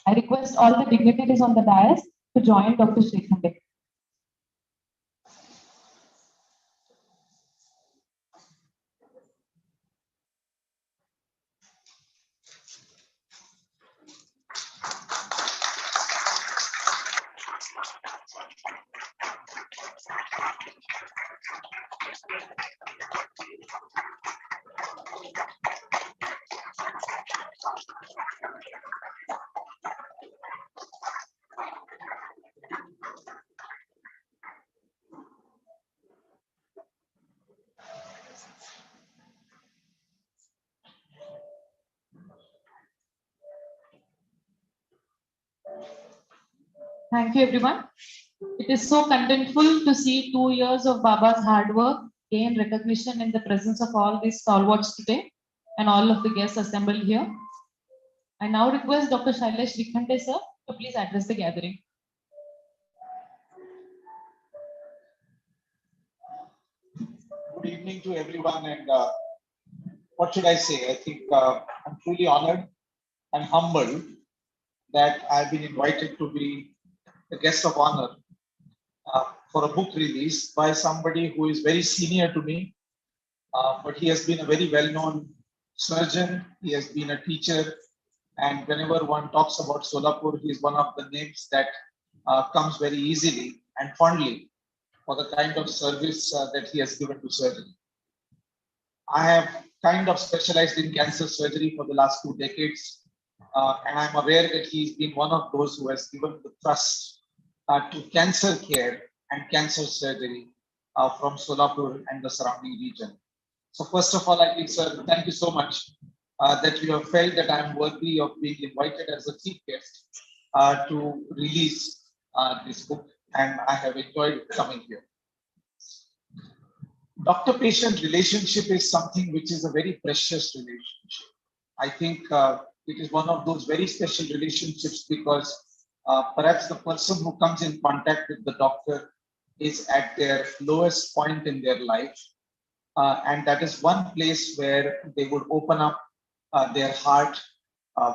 I request all the dignitaries on the dais to join Dr. Srikhande. Thank you, everyone. It is so contentful to see 2 years of Baba's hard work gain recognition in the presence of all these stalwarts today and all of the guests assembled here. I now request Dr. Shailesh Srikhande sir to please address the gathering. Good evening to everyone, and what should I say? I think I'm truly honored and humbled that I've been invited to be the guest of honor for a book release by somebody who is very senior to me, but he has been a very well-known surgeon. He has been a teacher, and whenever one talks about Solapur, he is one of the names that comes very easily and fondly for the kind of service that he has given to surgery. I have kind of specialized in cancer surgery for the last 2 decades, and I'm aware that he's been one of those who has given the trust to cancer care and cancer surgery from Solapur and the surrounding region. So first of all, I think, sir, thank you so much that you have felt that I'm worthy of being invited as a chief guest to release this book, and I have enjoyed coming here. Doctor-patient relationship is something which is a very precious relationship. I think it is one of those very special relationships because perhaps the person who comes in contact with the doctor is at their lowest point in their life. And that is one place where they would open up their heart,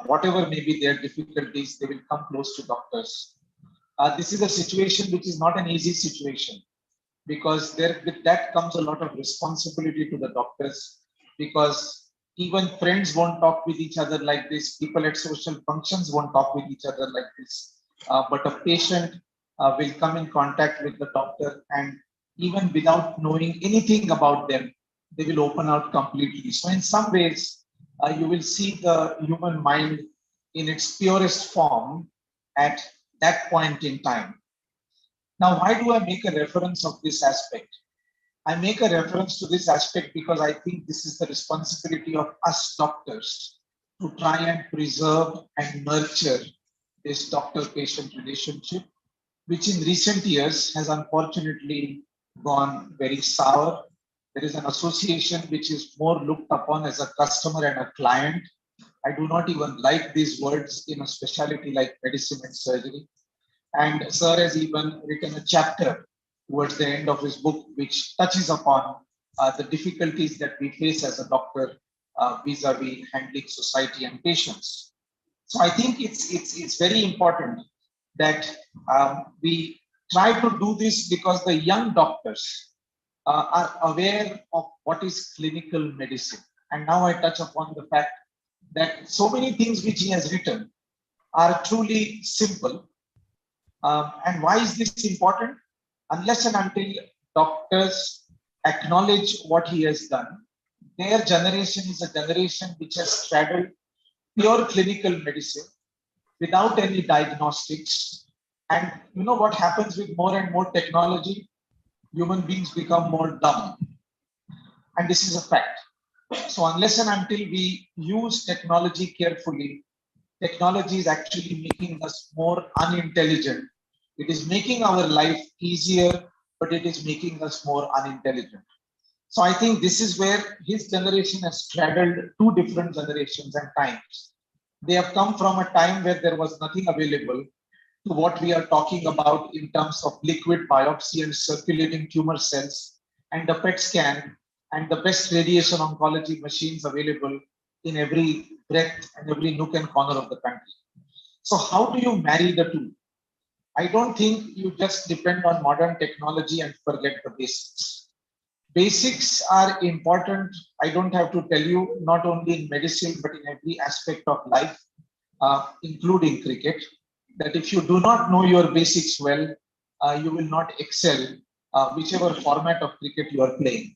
whatever may be their difficulties, they will come close to doctors. This is a situation which is not an easy situation, because with that comes a lot of responsibility to the doctors, because even friends won't talk with each other like this. People at social functions won't talk with each other like this. But a patient will come in contact with the doctor, and even without knowing anything about them, they will open out completely. So in some ways, you will see the human mind in its purest form at that point in time. Now, why do I make a reference of this aspect? I make a reference to this aspect because I think this is the responsibility of us doctors to try and preserve and nurture this doctor-patient relationship, which in recent years has unfortunately gone very sour. There is an association which is more looked upon as a customer and a client. I do not even like these words in a specialty like medicine and surgery. And Sir has even written a chapter towards the end of his book, which touches upon the difficulties that we face as a doctor vis-a-vis handling society and patients. So I think it's very important that we try to do this because the young doctors are aware of what is clinical medicine. And now I touch upon the fact that so many things which he has written are truly simple. And why is this important? Unless and until doctors acknowledge what he has done, their generation is a generation which has straddled pure clinical medicine without any diagnostics. And you know what happens with more and more technology? Human beings become more dumb. And this is a fact. So unless and until we use technology carefully, technology is actually making us more unintelligent. It is making our life easier, but it is making us more unintelligent. So I think this is where his generation has straddled two different generations and times. They have come from a time where there was nothing available to what we are talking about in terms of liquid biopsy and circulating tumor cells and the PET scan and the best radiation oncology machines available in every breadth and every nook and corner of the country. So how do you marry the two? I don't think you just depend on modern technology and forget the basics. Basics are important. I don't have to tell you, not only in medicine, but in every aspect of life, including cricket, that if you do not know your basics well, you will not excel, whichever format of cricket you are playing.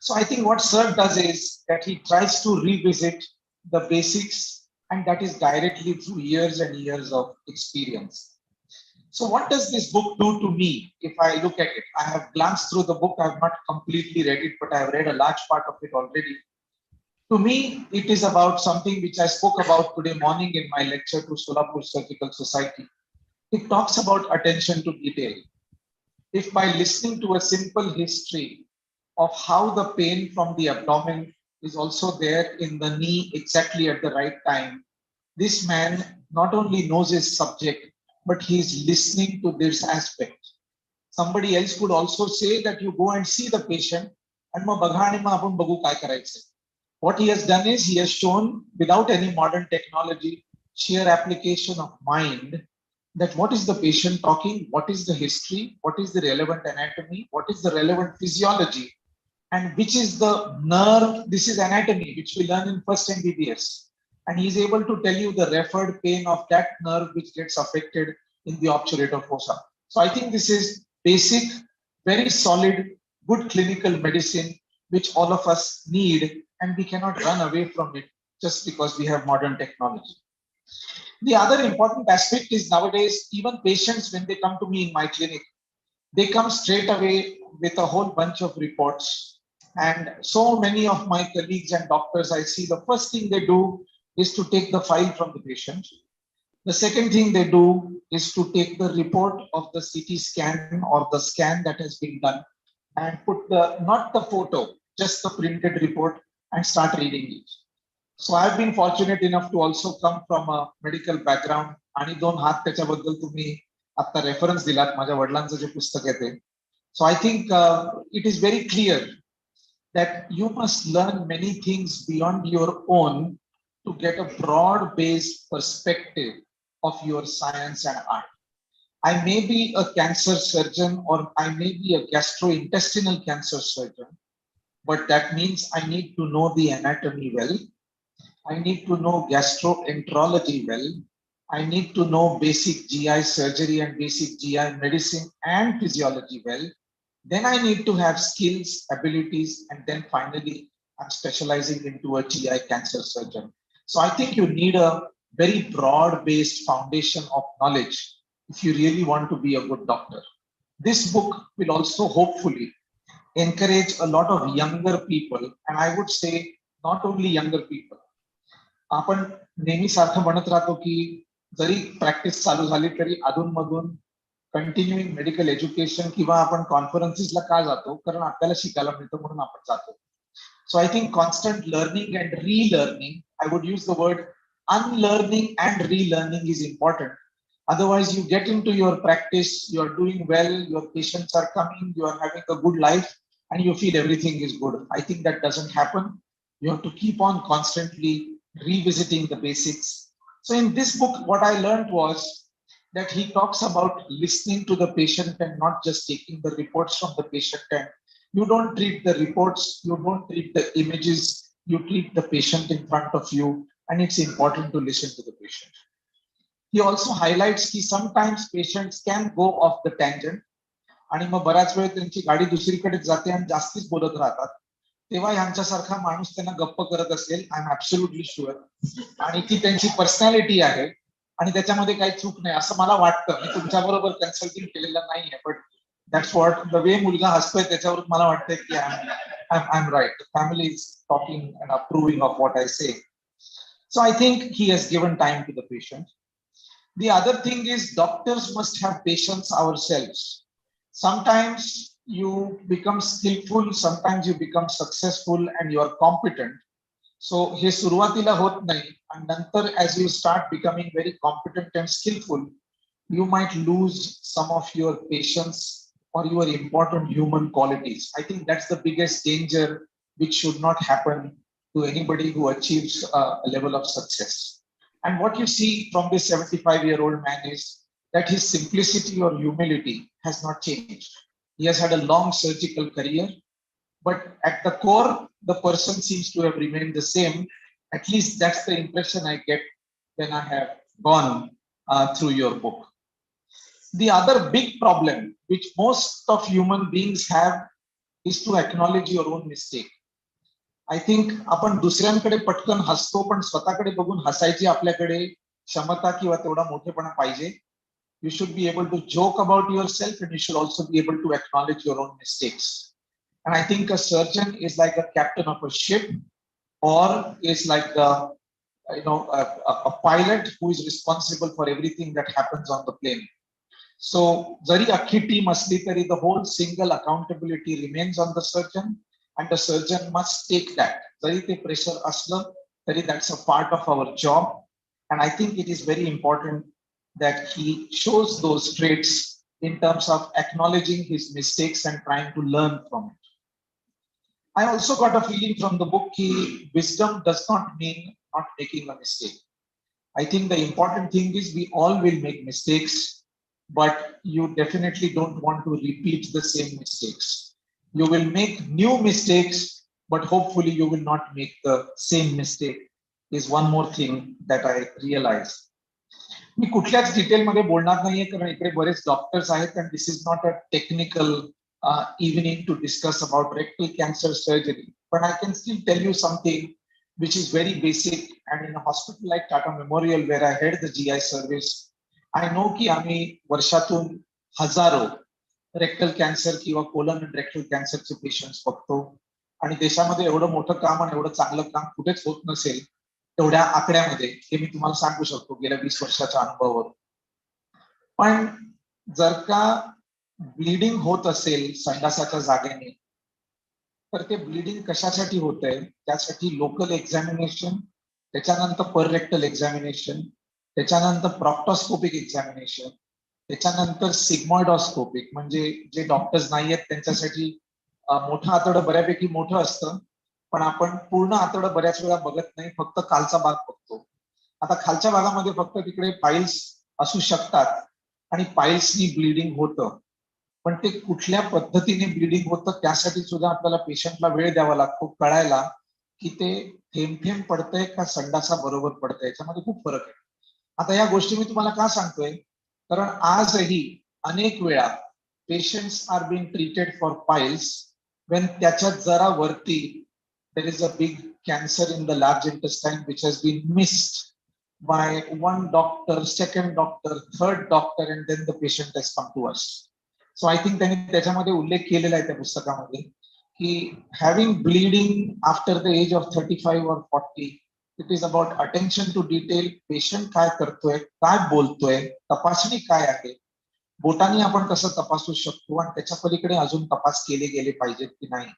So I think what Sir does is that he tries to revisit the basics, and that is directly through years and years of experience. So what does this book do to me if I look at it? I have glanced through the book. I have not completely read it, but I have read a large part of it already. To me, it is about something which I spoke about today morning in my lecture to Solapur Surgical Society. It talks about attention to detail. If by listening to a simple history of how the pain from the abdomen is also there in the knee exactly at the right time, this man not only knows his subject, but he is listening to this aspect. Somebody else could also say that you go and see the patient and what he has done is he has shown without any modern technology, sheer application of mind, that what is the patient talking, what is the history, what is the relevant anatomy, what is the relevant physiology, and which is the nerve. This is anatomy, which we learn in first MBBS. And he is able to tell you the referred pain of that nerve which gets affected in the obturator fossa. So I think this is basic, very solid, good clinical medicine, which all of us need, and we cannot run away from it just because we have modern technology. The other important aspect is nowadays, even patients, when they come to me in my clinic, they come straight away with a whole bunch of reports. And so many of my colleagues and doctors, I see the first thing they do is to take the file from the patient. The second thing they do is to take the report of the CT scan or the scan that has been done and put not the photo, just the printed report, and start reading it. So I've been fortunate enough to also come from a medical background. आणि दोन हात त्याच्याबद्दल तुम्ही आता reference दिलात माझ्या वडिलांचं जे पुस्तक आहे ते. So I think it is very clear that you must learn many things beyond your own to get a broad-based perspective of your science and art. I may be a cancer surgeon or I may be a gastrointestinal cancer surgeon, but that means I need to know the anatomy well. I need to know gastroenterology well. I need to know basic GI surgery and basic GI medicine and physiology well. Then I need to have skills, abilities, and then finally I'm specializing into a GI cancer surgeon. So I think you need a very broad-based foundation of knowledge if you really want to be a good doctor. This book will also hopefully encourage a lot of younger people, and I would say not only younger people. आपण नेहमी सारखं म्हणत राहतो की जरी practice चालू झाली तरी अधूनमधून कंटिन्युइंग मेडिकल एज्युकेशन किंवा आपण कॉन्फरन्सेसला का जातो, कारण आपल्याला शिकायला मिळतं म्हणून आपण जातो. So I think constant learning and relearning, I would use the word unlearning and relearning is important. Otherwise, you get into your practice, you are doing well, your patients are coming, you are having a good life, and you feel everything is good. I think that doesn't happen. You have to keep on constantly revisiting the basics. So in this book, what I learned was that he talks about listening to the patient and not just taking the reports from the patient. And you don't treat the reports, you don't treat the images, you treat the patient in front of you, and it's important to listen to the patient. He also highlights that sometimes patients can go off the tangent आणि मग बऱ्याच वेळ त्यांची गाडी दुसरीकडे जाते आणि जास्तीच बोलत राहतात. तेव्हा यांच्यासारखा माणूस त्यांना गप्प करत असेल, आय एम ऍब्सोल्युटली शुअर, आणि ती त्यांची पर्सनॅलिटी आहे आणि त्याच्यामध्ये काही चूक नाही असं मला वाटतं. मी तुमच्याबरोबर कन्सल्टिंग केलेलं नाहीये, but that's what the way मुलगा हसतोय त्याच्यावरून मला वाटतंय की I am right. Family is talking and approving of what I say. So I think he has given time to the patient. The other thing is doctors must have patience ourselves. Sometimes you become skillful, sometimes you become successful and you are competent. So हे सुरुवातीला होत नाही, and नंतर as you start becoming very competent and skillful, you might lose some of your patience or your important human qualities. I think that's the biggest danger which should not happen to anybody who achieves a level of success. And what you see from this 75-year-old man is that his simplicity or humility has not changed. He has had a long surgical career, but at the core, the person seems to have remained the same. At least that's the impression I get when I have gone through your book. The other big problem which most of human beings have is to acknowledge your own mistake. I think आपण दुसऱ्यांकडे पटकन हसतो, पण स्वतःकडे बघून हसायची आपल्याकडे क्षमता किंवा तेवढा मोठेपणा पाहिजे. You should be able to joke about yourself and you should also be able to acknowledge your own mistakes. And I think a surgeon is like a captain of a ship or is like a pilot who is responsible for everything that happens on the plane. So jari akhi team asli tari the whole single accountability remains on the surgeon, and the surgeon must take that. Jari te pressure asla tari that's a part of our job, and I think it is very important that he shows those traits in terms of acknowledging his mistakes and trying to learn from it. I also got a feeling from the book that wisdom does not mean not making a mistake. I think the important thing is we all will make mistakes, but you definitely don't want to repeat the same mistakes. You will make new mistakes, but hopefully you will not make the same mistake is one more thing that I realized. मी कुठल्याच डिटेलमध्ये बोलणार नाहीये कारण इकडे बरेच doctors आहेत and this is not a technical evening to discuss about rectal cancer surgery, but I can still tell you something which is very basic. And in a hospital like Tata Memorial where I head the GI service, I know की आम्ही वर्षातून हजारो rectal cancer किंवा colon आणि rectal कॅन्सरचे patients बघतो, आणि देशामध्ये एवढं मोठं काम आणि एवढं चांगलं काम कुठेच होत नसेल तेवढ्या आकड्यामध्ये, हे मी तुम्हाला सांगू शकतो गेल्या 20 वर्षाच्या अनुभवावर. पण जर का ब्लिडिंग होत असेल संडासाच्या जागेने, तर ते ब्लिडिंग कशासाठी होत आहे, त्यासाठी लोकल एक्झामिनेशन, त्याच्यानंतर पर रेक्टल एक्झामिनेशन, त्याच्यानंतर प्रॉक्टोस्कोपिक एक्झामिनेशन, त्याच्यानंतर सिग्मॉइडोस्कोपिक, म्हणजे जे डॉक्टर्स नाही आहेत त्यांच्यासाठी मोठं आतडं बऱ्यापैकी मोठं असतं, पण आपण पूर्ण आतडं बऱ्याच वेळा बघत नाही, फक्त खालचा भाग बघतो. आता खालच्या भागामध्ये फक्त तिकडे पाईल्स असू शकतात आणि पाईल्सनी ब्लिडिंग होतं, पण ते कुठल्या पद्धतीने ब्लिडिंग होतं त्यासाठी सुद्धा आपल्याला पेशंटला वेळ द्यावा लागतो कळायला की ते थेंब थेंब पडतंय का संडासा बरोबर पडतंय, याच्यामध्ये खूप फरक आहे. आता या गोष्टी मी तुम्हाला का सांगतोय, कारण आजही अनेक वेळा patients are being treated for piles when त्याच्या जरा वरती there is a big cancer in the large intestine which has been missed by one doctor, second doctor, third doctor, and then the patient has come to us. So I think त्यांनी त्याच्यामध्ये उल्लेख केलेला आहे त्या पुस्तकामध्ये की having bleeding after the age of 35 or 40, it is about attention to detail. Patient काय करतोय, काय बोलतोय, तपासणी काय आहे, बोटाने आपण कसं तपासू शकतो आणि त्याच्या पलीकडे अजून तपास केले गेले पाहिजेत की नाही.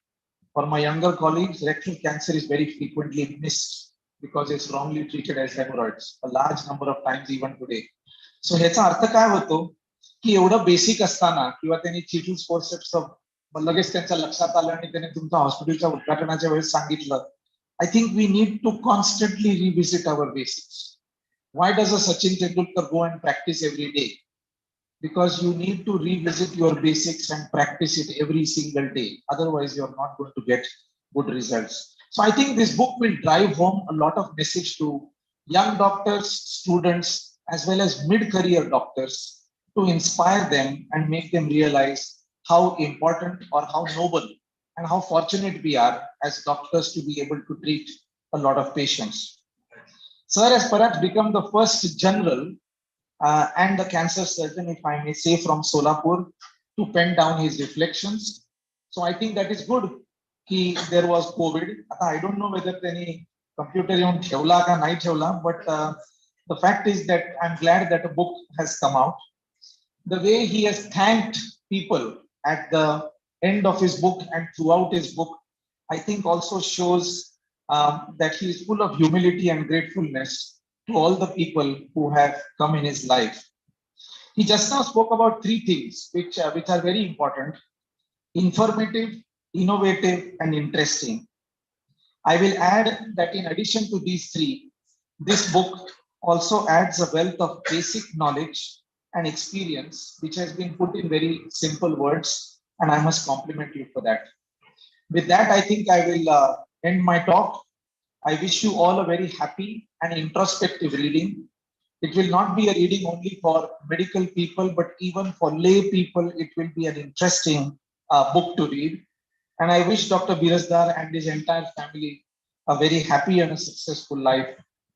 For my younger colleagues, rectal cancer is very frequently missed because it's wrongly treated as hemorrhoids a large number of times even today. So ह्याचा अर्थ काय होतो की एवढं बेसिक असताना किंवा त्यांनी चिटल्स फोर्सेप्स लगेच त्यांच्या लक्षात आलं आणि त्याने तुमच्या हॉस्पिटलच्या उद्घाटनाच्या वेळेस सांगितलं. I think we need to constantly revisit our basics. Why does a Sachin Tendulkar go and practice every day? Because you need to revisit your basics and practice it every single day. Otherwise, you're not going to get good results. So I think this book will drive home a lot of message to young doctors, students, as well as mid-career doctors to inspire them and make them realize how important or how noble and how fortunate we are as doctors to be able to treat a lot of patients. Sir has perhaps become the first general and the cancer surgeon, if I may say, from Solapur to pen down his reflections. So I think that is good. There was COVID. I don't know whether any computer on thevla ka nahi thevla, but the fact is that I'm glad that a book has come out. The way he has thanked people at the end of his book and throughout his book, I think also shows that he is full of humility and gratefulness to all the people who have come in his life. He just now spoke about three things which are very important: informative, innovative, and interesting. I will add that in addition to these three, this book also adds a wealth of basic knowledge and experience which has been put in very simple words, and I must compliment you for that. With that, I think I will end my talk. I wish you all a very happy and introspective reading. It will not be a reading only for medical people, but even for lay people, it will be an interesting book to read. And I wish Dr. Birajdar and his entire family a very happy and a successful life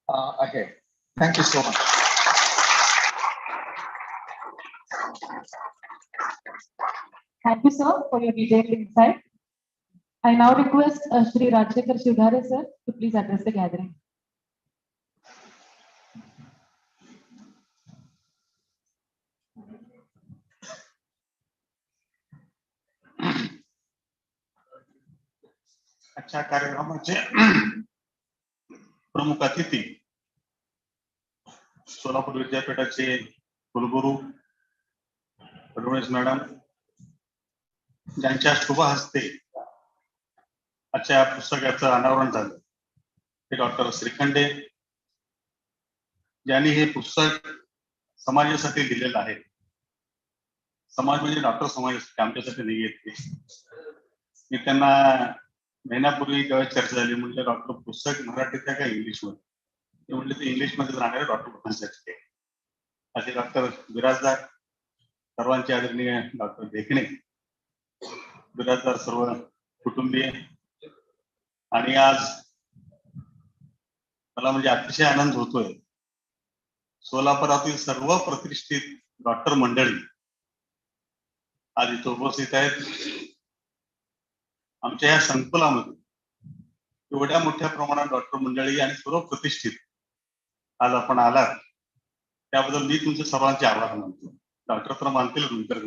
ahead. Thank you so much. Thank you, sir, for your detailed insight. I now request Shri Rajshekar Shivdhare, sir, to please address the gathering. आजच्या कार्यक्रमाचे प्रमुख अतिथी सोलापूर विद्यापीठाचे कुलगुरू Fadnavis madam, ज्यांच्या शुभ हस्ते आजच्या पुस्तकाचं अनावरण झालं, ते डॉक्टर श्रीखंडे, ज्यांनी हे पुस्तक समाजासाठी लिहिलेलं आहे. समाज म्हणजे डॉक्टर समाजासाठी, आमच्यासाठी नाही येत. मी त्यांना महिन्यापूर्वी जेव्हा चर्चा झाली, म्हणजे डॉक्टर पुस्तक मराठीत आहे का इंग्लिशमध्ये? ते म्हटले ते इंग्लिशमध्ये राहणारे डॉक्टर बनण्यासाठी. असे डॉक्टर बिराजदार, सर्वांचे आदरणीय डॉक्टर देखणे, बिराजदार सर्व कुटुंबीय, आणि आज मला म्हणजे अतिशय आनंद होतोय, सोलापुरातील सर्व प्रतिष्ठित डॉक्टर मंडळी आज इथे उपस्थित आहेत. आमच्या या संकुलामध्ये एवढ्या मोठ्या प्रमाणात डॉक्टर मंडळी आणि सर्व प्रतिष्ठित आज आपण आलात, त्याबद्दल मी तुमचे सर्वांचे आभार मानतो. डॉक्टर तर मानतील नंतर,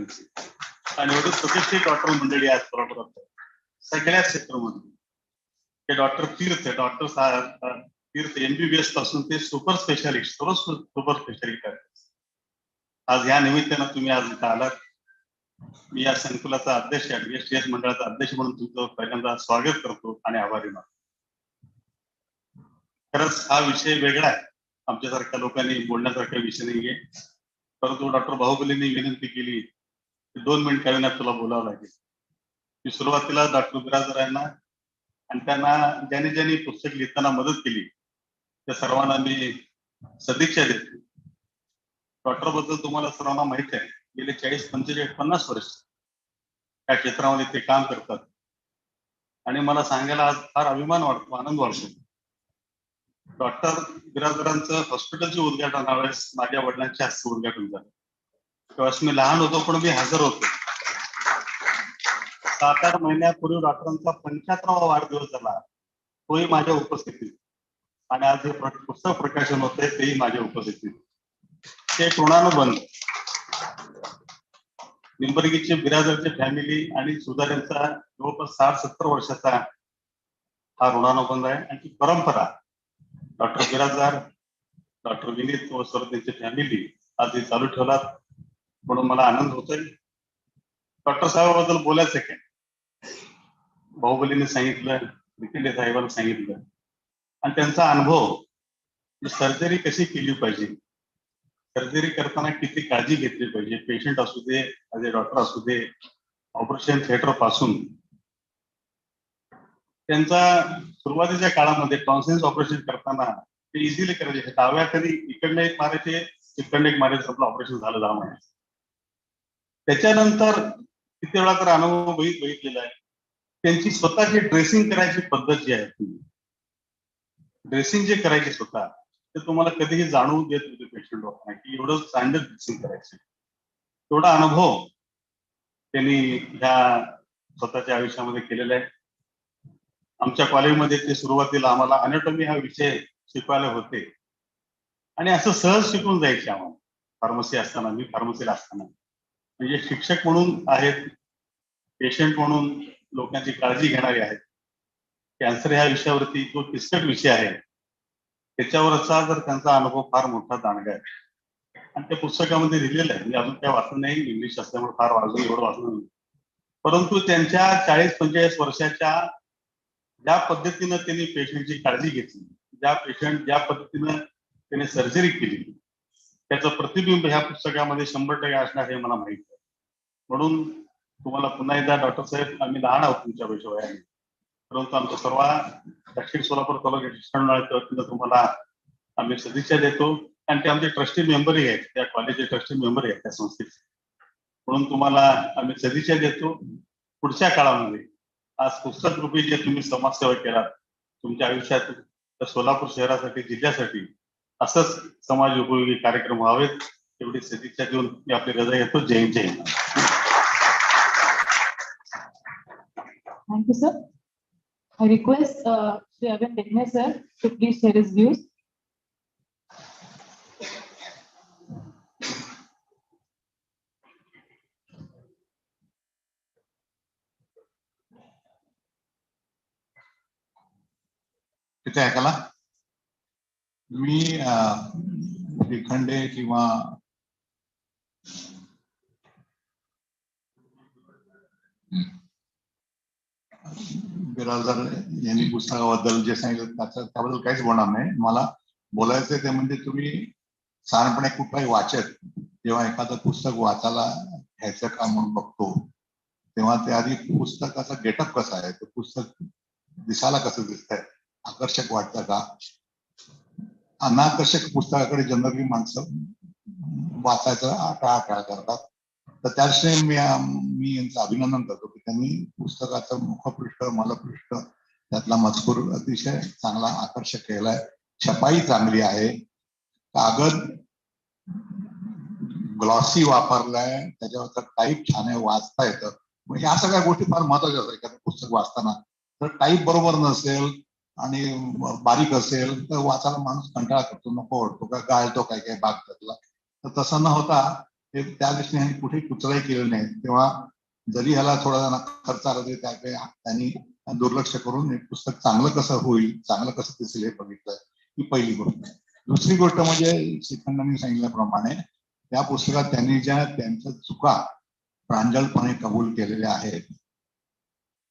आणि एवढे प्रतिष्ठित डॉक्टर मंडळी आज सोलापुरात सगळ्या क्षेत्रामध्ये. ते डॉक्टर तीर्थ, डॉक्टर तीर्थ MBBS पासून ते सुपर स्पेशालिस्ट, सर्व सुपर स्पेशालिस्ट आहेत. आज या निमित्तानं तुम्ही आज इथं आलात. मी या संकुलाचा अध्यक्ष, BSTS मंडळाचा अध्यक्ष म्हणून तुमचं पहिल्यांदा स्वागत करतो आणि आभारी मानतो. खरंच हा विषय वेगळा आहे, आमच्यासारख्या लोकांनी बोलण्यासारखा विषय नाहीये. परंतु डॉक्टर बाहुबलींनी विनंती केली की 2 मिनिट का तुला बोलावं लागेल. मी सुरुवातीला डॉक्टर बिराजदार यांना आणि त्यांना ज्यांनी पुस्तक लिहिताना मदत केली त्या सर्वांना मी सदिच्छा देतो. डॉक्टर बद्दल तुम्हाला सर्वांना माहित आहे, गेले 40, 45, 50 वर्ष त्या क्षेत्रामध्ये ते काम करतात. आणि मला सांगायला आज फार अभिमान वाटतो, आनंद वाटतो. डॉक्टर बिराजदारांचं हॉस्पिटलचे उद्घाटन त्यावेळेस माझ्या वडिलांच्या हस्ते उद्घाटन झालं. त्यावेळेस मी लहान होतो, पण मी हजर होतो. 7-8 महिन्यापूर्वी डॉक्टरांचा 75वा वाढदिवस झाला, तोही माझ्या उपस्थितीत. आणि आज हे पुस्तक प्रकाशन होतंय तेही माझ्या उपस्थितीत. ते ऋणानुबंध निंबर्गीचे बिराजदारचे फॅमिली आणि सुधाऱ्यांचा जवळपास 60-70 वर्षाचा हा ऋणानुबंध आहे. आणि ती परंपरा डॉक्टर बिराजदार, डॉक्टर विनीत व सर्व त्यांची फॅमिली आज हे चालू ठेवलात, म्हणून मला आनंद होतोय. डॉक्टर साहेबांबद्दल बोलायचं काय, बाहुबलीने सांगितलं, निखिले साहेबांनी सांगितलं, आणि त्यांचा अनुभव, सर्जरी कशी केली पाहिजे, सर्जरी करताना किती काळजी घेतली पाहिजे, पेशंट असू दे, ॲज ए डॉक्टर असू दे, ऑपरेशन थिएटर पासून त्यांचा सुरुवातीच्या काळामध्ये टॉन्सिल्स ऑपरेशन करताना ते इझिली करायचे. डाव्याकडे इकडनं एक मारायचे, इकडनं एक मारायचं, आपलं ऑपरेशन झालं जाऊ नये. त्याच्यानंतर किती वेळा तर अनुभव बघितलेला आहे. त्यांची स्वतःची ड्रेसिंग करायची पद्धत जी आहे, ड्रेसिंग जे करायचे स्वतः, ते तुम्हाला कधीही जाणवून देत होते पेशंट लोकांना की एवढं स्टँडर्ड ड्रेसिंग करायचं. तेवढा अनुभव त्यांनी ह्या स्वतःच्या आयुष्यामध्ये केलेला आहे. आमच्या कॉलेजमध्ये ते सुरुवातीला आम्हाला अनॅटॉमी हा विषय शिकवायला होते, आणि असं सहज शिकून जायचे आम्हाला. फार्मसी असताना, मी फार्मसीला असताना, म्हणजे शिक्षक म्हणून आहेत, पेशंट म्हणून लोकांची काळजी घेणारे आहेत. कॅन्सर ह्या विषयावरती जो किचकट विषय आहे, त्याच्यावरचा जर त्यांचा अनुभव फार मोठा दांडगा आहे. आणि त्या पुस्तकामध्ये लिहिलेलं आहे, मी अजून काय वाचलं नाही, इंग्लिश असल्यामुळे फार वाजून एवढं वाचलं नाही, परंतु त्यांच्या 40-45 वर्षाच्या ज्या पद्धतीनं त्यांनी पेशंटची काळजी घेतली, ज्या पद्धतीनं त्यांनी सर्जरी केली, त्याचं प्रतिबिंब ह्या पुस्तकामध्ये 100% असणार हे मला माहिती आहे. म्हणून तुम्हाला पुन्हा एकदा डॉक्टर साहेब, आम्ही लहान आहोत तुमच्या वयाने, परंतु आमच्या सर्व दक्षिण सोलापूर तालुक्याच्या शिक्षणाच्या वतीनं तुम्हाला आम्ही सदिच्छा देतो. आणि ते आमचे ट्रस्टी मेंबरही आहेत, त्या कॉलेजचे ट्रस्टी मेंबर आहेत त्या संस्थेचे, म्हणून तुम्हाला आम्ही सदिच्छा देतो. पुढच्या काळामध्ये आज पुस्तक रूपी जे तुम्ही समाजसेवा केलात तुमच्या आयुष्यात, तर सोलापूर शहरासाठी, जिल्ह्यासाठी असंच समाज उपयोगी कार्यक्रम व्हावेत, एवढी सदिच्छा देऊन मी आपली रजा घेतो. जय जय. Thank you, sir. I request Sri Arvind Degne sir to please share his views. तिथे ऐकायला मी विखंडे किंवा बिराजदार यांनी पुस्तकाबद्दल जे सांगितलं त्याबद्दल काहीच बोलणार नाही. मला बोलायचं ते म्हणजे, तुम्ही साधारणपणे कुठलाही वाचक जेव्हा एखादं पुस्तक वाचायला घ्यायचं का म्हणून बघतो, तेव्हा ते आधी पुस्तकाचा गेटअप कसा आहे, ते पुस्तक दिसायला कसं दिसतंय, आकर्षक वाटतं का, अनाकर्षक पुस्तकाकडे जनरली माणसं वाचायचं टाळाटाळ करतात. तर त्याविषयी मी यांचं अभिनंदन करतो की त्यांनी पुस्तकाचं मुखपृष्ठ, मलपृष्ठ, त्यातला मजकूर अतिशय चांगला आकर्षक केलाय. छपाई चांगली आहे, कागद ग्लॉसी वापरलाय, त्याच्यावरचा टाईप छान आहे, वाचता येतं. ह्या सगळ्या गोष्टी फार महत्वाच्या असतात एखादं पुस्तक वाचताना. तर टाईप बरोबर नसेल आणि बारीक असेल तर वाचायला माणूस कंटाळा करतो, नको वाटतो, का गाळतो काय काय भाग त्यातला. तर तसं न होता त्या दृष्टीने कुठे कुचराई केलेली नाही. तेव्हा जरी ह्याला थोडा खर्च आला तरी त्याकडे त्यांनी दुर्लक्ष करून हे पुस्तक चांगलं कसं होईल, चांगलं कसं दिसेल हे बघितलं, ही पहिली गोष्ट. दुसरी गोष्ट म्हणजे शिखंडांनी सांगितल्याप्रमाणे त्या पुस्तकात त्यांनी ज्या त्यांच्या चुका प्रांजळपणे कबूल केलेल्या आहेत,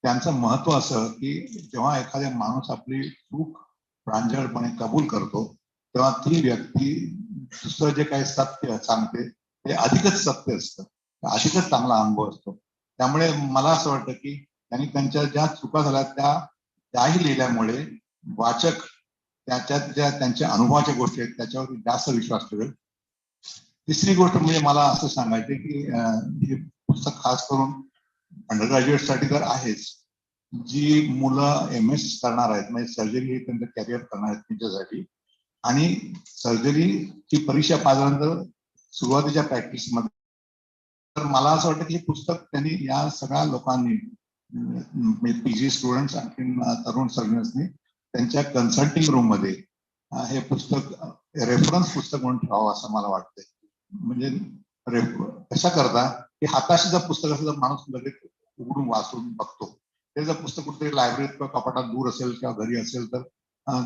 त्यांचं महत्व असं की जेव्हा एखाद्या माणूस आपली चूक प्रांजळपणे कबूल करतो, तेव्हा ती व्यक्ती दुसरं जे काही सत्य सांगते ते अधिकच सत्य असतं, अधिकच चांगला अनुभव असतो. त्यामुळे मला असं वाटतं की त्यांनी त्यांच्या ज्या चुका झाल्या त्याही लिहिल्यामुळे वाचक त्याच्यात ज्या त्यांच्या अनुभवाच्या गोष्टी आहेत त्याच्यावर जास्त विश्वास ठेवेल. तिसरी गोष्ट म्हणजे मला असं सांगायचं की हे पुस्तक खास करून अंडर ग्रॅज्युएटसाठी तर आहेच. जी मुलं MS करणार आहेत म्हणजे सर्जरी हे त्यांचं कॅरियर करणार आहेत त्यांच्यासाठी, आणि सर्जरीची परीक्षा पाहिल्यानंतर सुरुवातीच्या प्रॅक्टिसमध्ये, तर मला असं वाटतं की हे पुस्तक त्यांनी या सगळ्या लोकांनी PG स्टुडंट्स आणखी तरुण सर्जन्सनी त्यांच्या कन्सल्टिंग रूम मध्ये हे पुस्तक रेफरन्स पुस्तक म्हणून ठेवावं असं मला वाटतंय. म्हणजे कशा करता की हाताशीचं पुस्तक असं माणूस लगेच उघडून वाचून बघतो. ते जर पुस्तक कुठेतरी लायब्ररीत किंवा कपाटात दूर असेल किंवा घरी असेल तर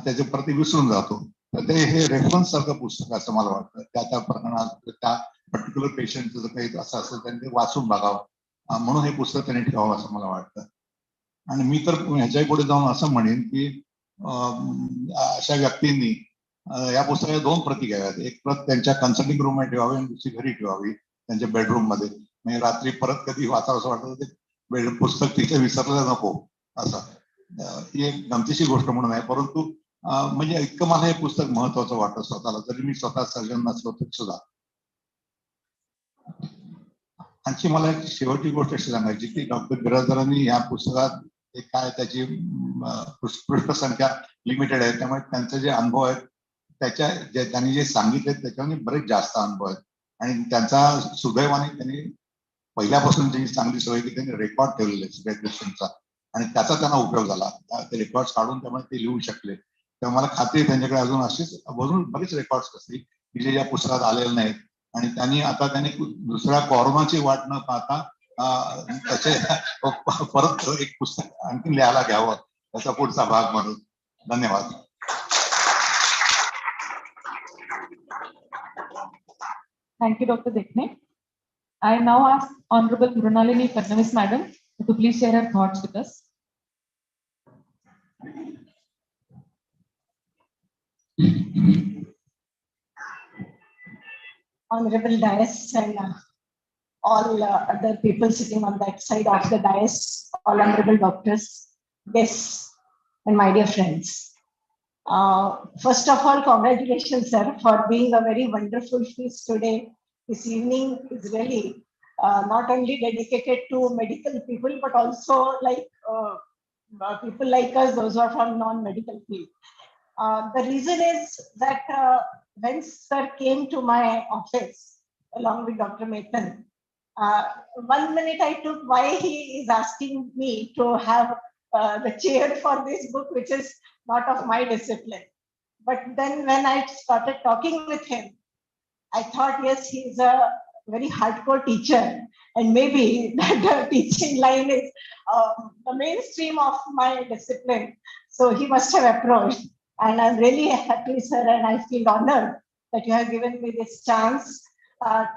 त्याचे प्रति विसरून जातो. तर ते हे रेफरन्स सारखं पुस्तक असं मला वाटतं. त्या प्रकरणात त्या पर्टिक्युलर पेशंटचं जर काही असं असेल त्यांनी ते वाचून बघावं म्हणून हे पुस्तक त्यांनी ठेवावं असं मला वाटतं. आणि मी तर ह्याच्याही पुढे जाऊन असं म्हणेन की अशा व्यक्तींनी या पुस्तकाच्या 2 प्रती घ्याव्यात. एक प्रत त्यांच्या कन्सल्टिंग रूम मध्ये ठेवावी आणि दुसरी घरी ठेवावी त्यांच्या बेडरूम मध्ये. म्हणजे रात्री परत कधी वाचावं असं वाटतं ते पुस्तक तिथे विसरलं नको असं. ही एक गमतीची गोष्ट म्हणून आहे, परंतु म्हणजे इतकं मला हे पुस्तक महत्वाचं वाटतं स्वतःला, जरी मी स्वतः सर्जन नसलो तरी सुद्धा. आणखी मला एक शेवटची गोष्ट अशी सांगायची की डॉक्टर बिराजदारांनी या पुस्तकात एक काय त्याची पृष्ठ संख्या लिमिटेड आहे, त्यामुळे त्यांचे जे अनुभव आहेत त्याच्या त्यांनी जे सांगितले त्याच्यामध्ये बरेच जास्त अनुभव आहेत. आणि त्यांचा सुदैवाने त्यांनी पहिल्यापासून त्यांची चांगली सवय की त्यांनी रेकॉर्ड ठेवलेले सगळ्या क्वेश्चनचा, आणि त्याचा त्यांना उपयोग झाला. ते रेकॉर्ड काढून त्यामुळे ते लिहू शकले. तेव्हा मला खात्री आहे त्यांच्याकडे अजून अशीच बरेच रेकॉर्ड्स असतील की जे या पुस्तकात आलेले नाहीत. आणि त्यांनी दुसऱ्या कोरोनाची वाट न पाहता त्याचे परत एक पुस्तक आणखी लिहायला घ्यावं त्याचा पुढचा भाग म्हणून. धन्यवाद. Thank you, Dr. Dekne. I now ask Honorable Mrunalini Fadnavis Madam to please share her thoughts with us. Honorable Dais and all other people sitting on that side of the dais, all honorable doctors, guests, and my dear friends. First of all, congratulations, sir, for being a very wonderful feast today. This evening is really not only dedicated to medical people, but also like people like us, those who are from non-medical field. The reason is that when sir came to my office along with Dr. Metan, 1 minute I took why he is asking me to have the chair for this book, which is not of my discipline. But then when I started talking with him, I thought, yes, he is a very hardcore teacher, and maybe the teaching line is the mainstream of my discipline. So he must have approached, and I'm really happy, sir, and I feel honored that you have given me this chance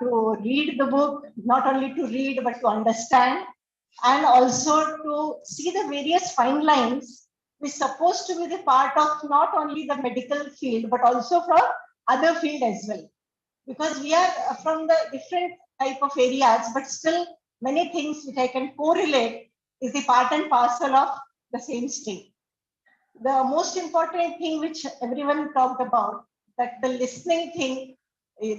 to read the book, not only to read, but to understand, and also to see the various fine lines which is supposed to be the part of not only the medical field, but also from other field as well. Because we are from the different type of areas, but still many things which I can correlate is the part and parcel of the same stream. The most important thing which everyone talked about, that the listening thing,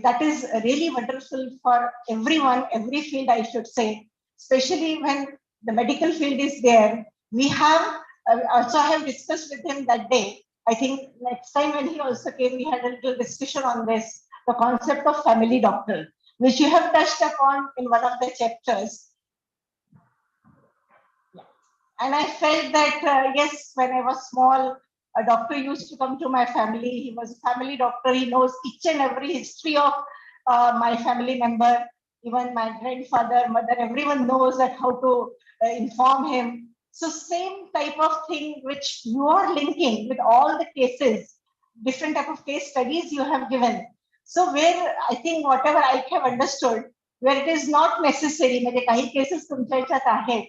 that is really wonderful for everyone, every field I should say, especially when the medical field is there. We have, also I have discussed with him that day. I think next time when he also came, we had a little discussion on this, the concept of family doctor, which you have touched upon in one of the chapters. And I felt that, yes, when I was small, a doctor used to come to my family. He was a family doctor. He knows each and every history of my family member, even my grandfather, mother, everyone knows that how to inform him. So same type of thing which you are linking with all the cases, different type of case studies you have given. So where I think whatever I have understood, where it is not necessary, म्हणजे काही cases तुमच्या ह्याच्यात आहेत,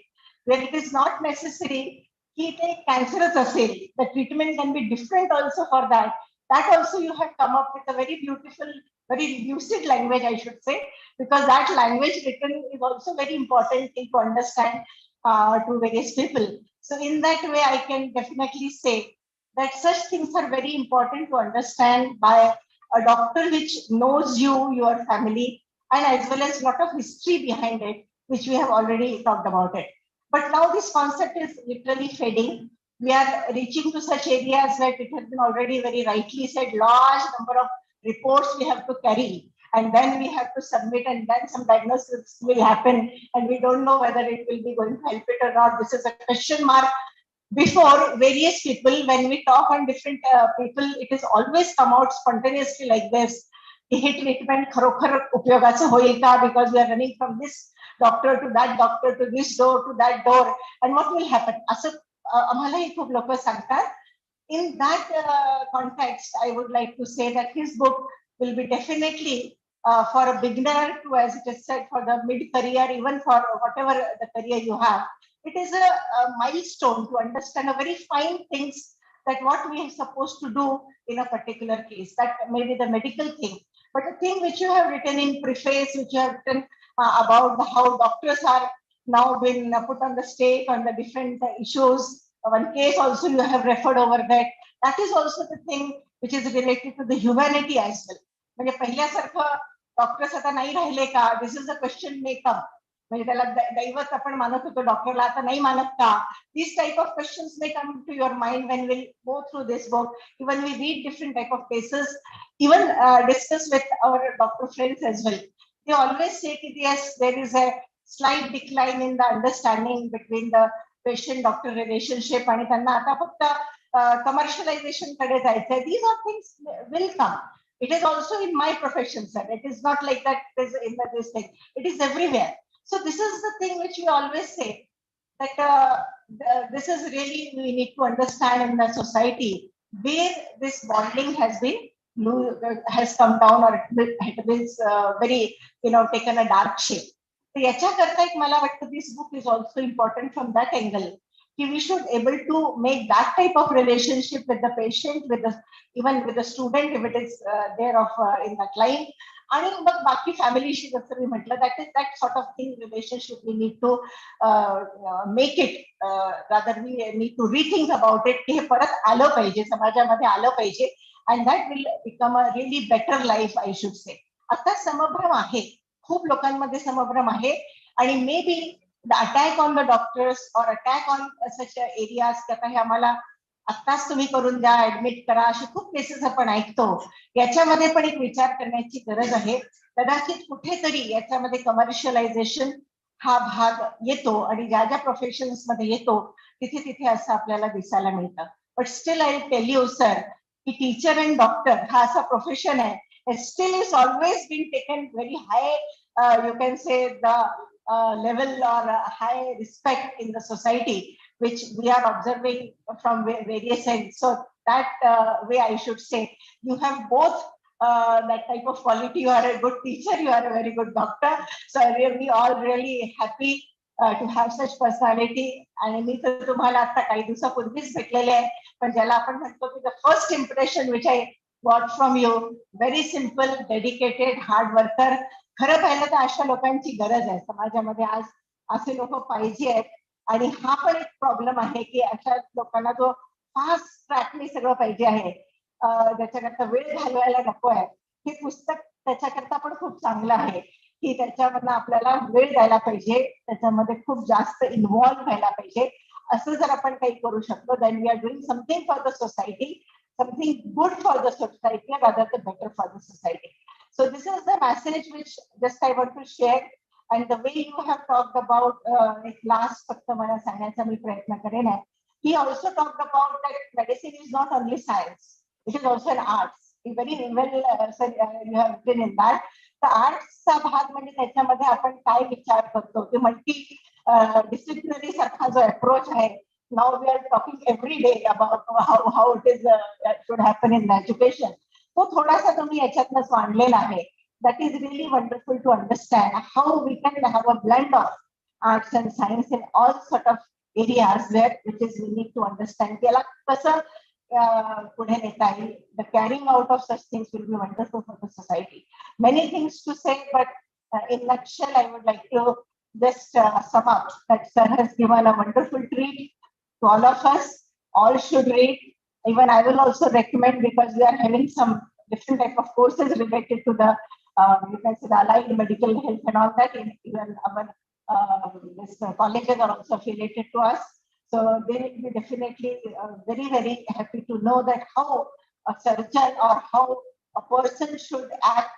where it is not necessary की ते cancerous असेल, the treatment can be different also for that. That also you have come up with a very beautiful, very lucid language, I should say, because that language written is also very important thing to understand to various people. So in that way, I can definitely say that such things are very important to understand by a doctor which knows you, your family, and as well as a lot of history behind it, which we have already talked about it. But now this concept is literally fading. We are reaching to such areas where it has been already very rightly said, large number of reports we have to carry, and then we have to submit, and then some diagnosis will happen, and we don't know whether it will be going to help it or not. This is a question mark before various people. When we talk on different people, it is always come out spontaneously like this. हे treatment खरोखर उपयोगाचं होईल का, because we are running from this doctor to that doctor to this door to that door, and what will happen असं आम्हालाही खूप लोक सांगतात. In that context, I would like to say that his book will be definitely for a beginner to, as it is said, for the mid-career, even for whatever the career you have. It is a milestone to understand a very fine things that what we are supposed to do in a particular case. That may be the medical thing. But the thing which you have written in preface, which you have written about how doctors are now been put on the stake on the different issues. One case also you have referred over that. That is also the thing which is related to the humanity as well. म्हणजे पहिल्यासारखं doctors आता नाही राहिले का, this is a question मे कम. म्हणजे त्याला दैवत आपण मानत होतो, डॉक्टरला आता नाही मानत का. These type of questions may come to your mind when we'll go through this book. Even we read different type of cases, even discuss with our doctor friends as well. They always say that yes, there is a slight decline in the understanding between the patient doctor relationship, आणि त्यांना आता फक्त commercialization कडे जायचंय. These are things will come. It is also in my profession, sir. It is not like that it is in this thing. It is everywhere. So this is the thing which we always say, that this is really, we need to understand in the society where this bonding has come down, or it is very, taken a dark shape. So याच्याकरता एक मला वाटतं this book is also important from that angle. We should able to make that type of relationship with the patient, with the even with the student, if it is there of in that line. आणि मग बाकी फॅमिलीशी जसं मी म्हटलं, that sort of thing relationship we need to make it, rather we need to rethink about it, की हे परत आलं पाहिजे, समाजामध्ये आलं पाहिजे, and that will become a really better life, I should say. आता समभ्रम आहे, खूप लोकांमध्ये समभ्रम आहे, आणि may be the attack on the doctors or attack on such areas की आता हे आम्हाला आत्ताच तुम्ही करून द्या, ऍडमिट करा, असे खूप केसेस आपण ऐकतो. याच्यामध्ये पण एक विचार करण्याची गरज आहे. कदाचित कुठेतरी याच्यामध्ये कमर्शियलायझेशन हा भाग येतो, आणि ज्या ज्या प्रोफेशन्स मध्ये येतो तिथे तिथे असं आपल्याला दिसायला मिळतं. But still I tell you sir, की टीचर अँड डॉक्टर हा असा प्रोफेशन आहे, still is always been taken very high, you can say the level or high respect in the society, which we are observing from various ends. So that way, I should say, you have both that type of quality. You are a good teacher, you are a very good doctor. So we all really happy to have such personality. आणि मी तर तुम्हाला आता काही दिवसापूर्वीच भेटलेले आहे, पण ज्याला आपण म्हणतो की the first impression which I got from you, very simple, dedicated, hard worker. खरं पाहिलं तर अशा लोकांची गरज आहे समाजामध्ये आज, असे लोक पाहिजे आहेत. आणि हा पण एक प्रॉब्लेम आहे की अशा लोकांना जो फास्ट ट्रॅकने सगळं पाहिजे आहे, ज्याच्याकरता वेळ घालवायला नको आहे. हे पुस्तक त्याच्याकरता पण खूप चांगलं आहे, की त्याच्यामधनं आपल्याला वेळ द्यायला पाहिजे, त्याच्यामध्ये खूप जास्त इन्व्हॉल्व्ह व्हायला पाहिजे. असं जर आपण काही करू शकतो, then we are doing something for the society, something good for the society, rather than better for the society. So this is the message which just I want to share. And the way you have talked about last फक्त मला सांगण्याचा मी प्रयत्न करेन आहे. He also talked about that medicine is not only science, it is also an arts. Very well you have written in that. The arts चा भाग म्हणजे त्याच्यामध्ये आपण काय विचार करतो, ते मल्टी डिसिप्लिनरी सारखा जो अप्रोच आहे. Now we are talking every day about how it is that should happen in the education. तो थोडासा तुम्ही याच्यातनं मांडलेला आहे. That is really wonderful to understand how we can have a blend of arts and science in all sort of areas where which is we need to understand. त्याला कसं पुढे नेता येईल. The carrying out of such things will be wonderful for the society. Many things to say, but in nutshell, I would like to just sum up that sir has given a wonderful treat to all of us. All should read. Even I will also recommend, because we are having some different type of courses related to the you can say the allied medical health and all that. Even our this colleges are also affiliated to us, so they will be definitely very happy to know that how a surgeon or how a person should act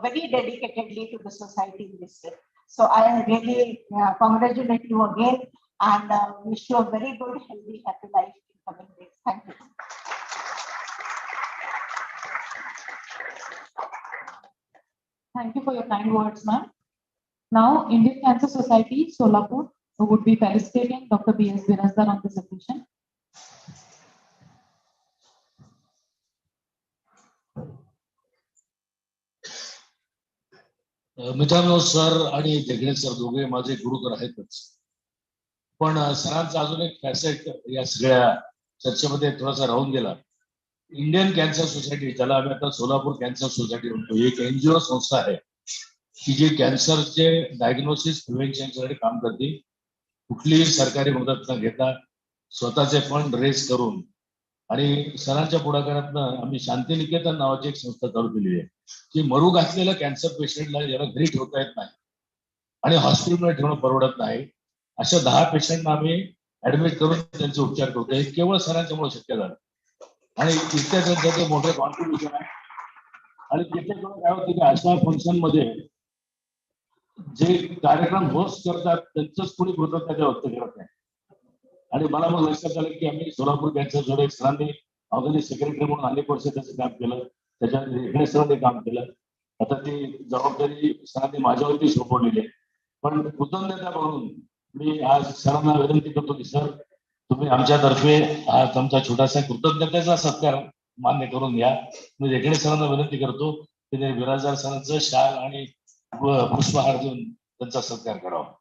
very dedicatedly to the society in this way. So I really congratulate you again and wish you a very good, healthy, happy life in coming days. Thank you. Thank you for your kind words, ma'am. Now, Indian Cancer Society, Solapur, who would be felicitating Dr. B.S. Birajdar on this occasion. मित्रांनो, sir आणि जगणे sir दोघे माझे गुरुकर आहेतच, पण सरांचा अजून एक फॅसेट या सगळ्या चर्चेमध्ये थोडासा राहून गेला. इंडियन कॅन्सर सोसायटी, ज्याला आम्ही आता सोलापूर कॅन्सर सोसायटी म्हणतो, एक एनजीओ संस्था आहे की जी कॅन्सरचे डायग्नोसिस प्रिव्हेन्शनसाठी काम करते. कुठलीही सरकारी मदत न घेता स्वतःचे फंड रेज करून आणि सरांच्या पुढाकारातनं आम्ही शांतिनिकेतन नावाची एक संस्था चालू केली आहे की मरू घातलेल्या कॅन्सर पेशंटला ज्याला घरी ठेवता येत नाही आणि हॉस्पिटलमध्ये ठेवणं परवडत नाही, अशा 10 पेशंटना आम्ही ऍडमिट करून त्यांचे उपचार करतो. हे केवळ सरांच्यामुळे शक्य झालं आणि इतक्या त्यांचं ते मोठं कॉन्ट्रीब्युशन आहे. आणि तिथे काय होतं की अशा फंक्शन मध्ये जे कार्यक्रम होस्ट करतात त्यांचंच कोणी कृतज्ञता व्यक्त करत नाही. आणि मला मग लक्षात आलं की आम्ही सोलापूर कॅन्सर सोसायटी सरांनी ऑर्गनाइज सेक्रेटरी म्हणून अनेक वर्ष त्याचं काम केलं, त्याच्यात सरांनी काम केलं. आता ती जबाबदारी सरांनी माझ्यावरती सोपवलेली आहे. पण कृतज्ञता म्हणून मी आज सरांना विनंती करतो की सर, तुम्ही आमच्यातर्फे आज आमचा छोटासा कृतज्ञतेचा सत्कार मान्य करून घ्या. मी देखणे सरांना विनंती करतो की ते बिराजदार सरांचं शाल आणि पुष्पहार देऊन त्यांचा सत्कार करावा.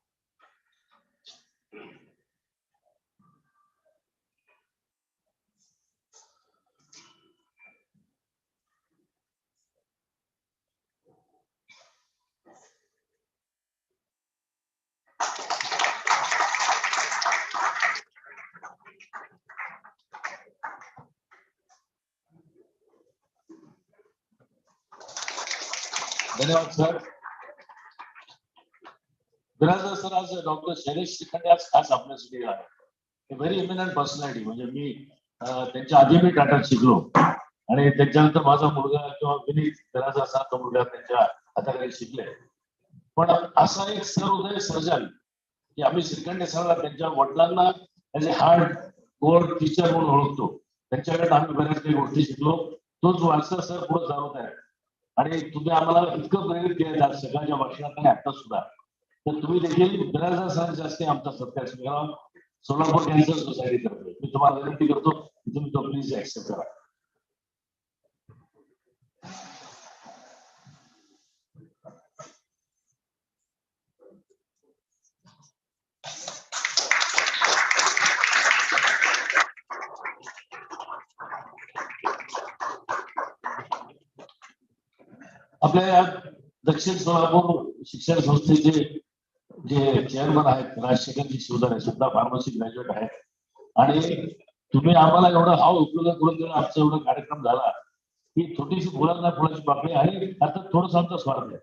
धन्यवाद सर. बिराजदार सर, आज डॉक्टर शैलेश शिखंडे आज खास आपल्यासाठी आहे. Very eminent personality. म्हणजे मी त्यांच्या आधी मी टाटात शिकलो आणि त्याच्यानंतर माझा मुलगा किंवा विनीत बिराजदार सरांचा मुलगा त्यांच्या हाताखाली शिकले. पण असा एक सर उदय सर्जन की आम्ही शिखंडे सरांना त्यांच्या वडिलांना त्याचे हार्ड कोर टीचर म्हणून ओळखतो. त्यांच्याकडे आम्ही बऱ्याच काही गोष्टी शिकलो. तोच वारसा सर पुढे चालवत आहे आणि तुम्ही आम्हाला इतकं प्रेरित केलं सगळ्यांच्या भाषणात आणि आता सुद्धा, तर तुम्ही देखील बिराजदार सरांच्या हस्ते आमचा सत्कार स्वीकारावा सोलापूर कॅन्सर सोसायटी तर्फे. मी तुम्हाला विनंती करतो की तुम्ही तो प्लीज ऍक्सेप्ट करा. आपल्या दक्षिण सोलापूर शिक्षण संस्थेचे जे चेअरमन आहेत राजशेखरजी शिवदारे, सुद्धा फार्मसी ग्रॅज्युएट आहेत. आणि तुम्ही आम्हाला एवढं हाव उपयोग करून दिला, आमचा एवढा कार्यक्रम झाला की छोटीशी फुलांना फुलाची पाकळी. आणि आता थोडंसं आमचा स्वार्थ आहे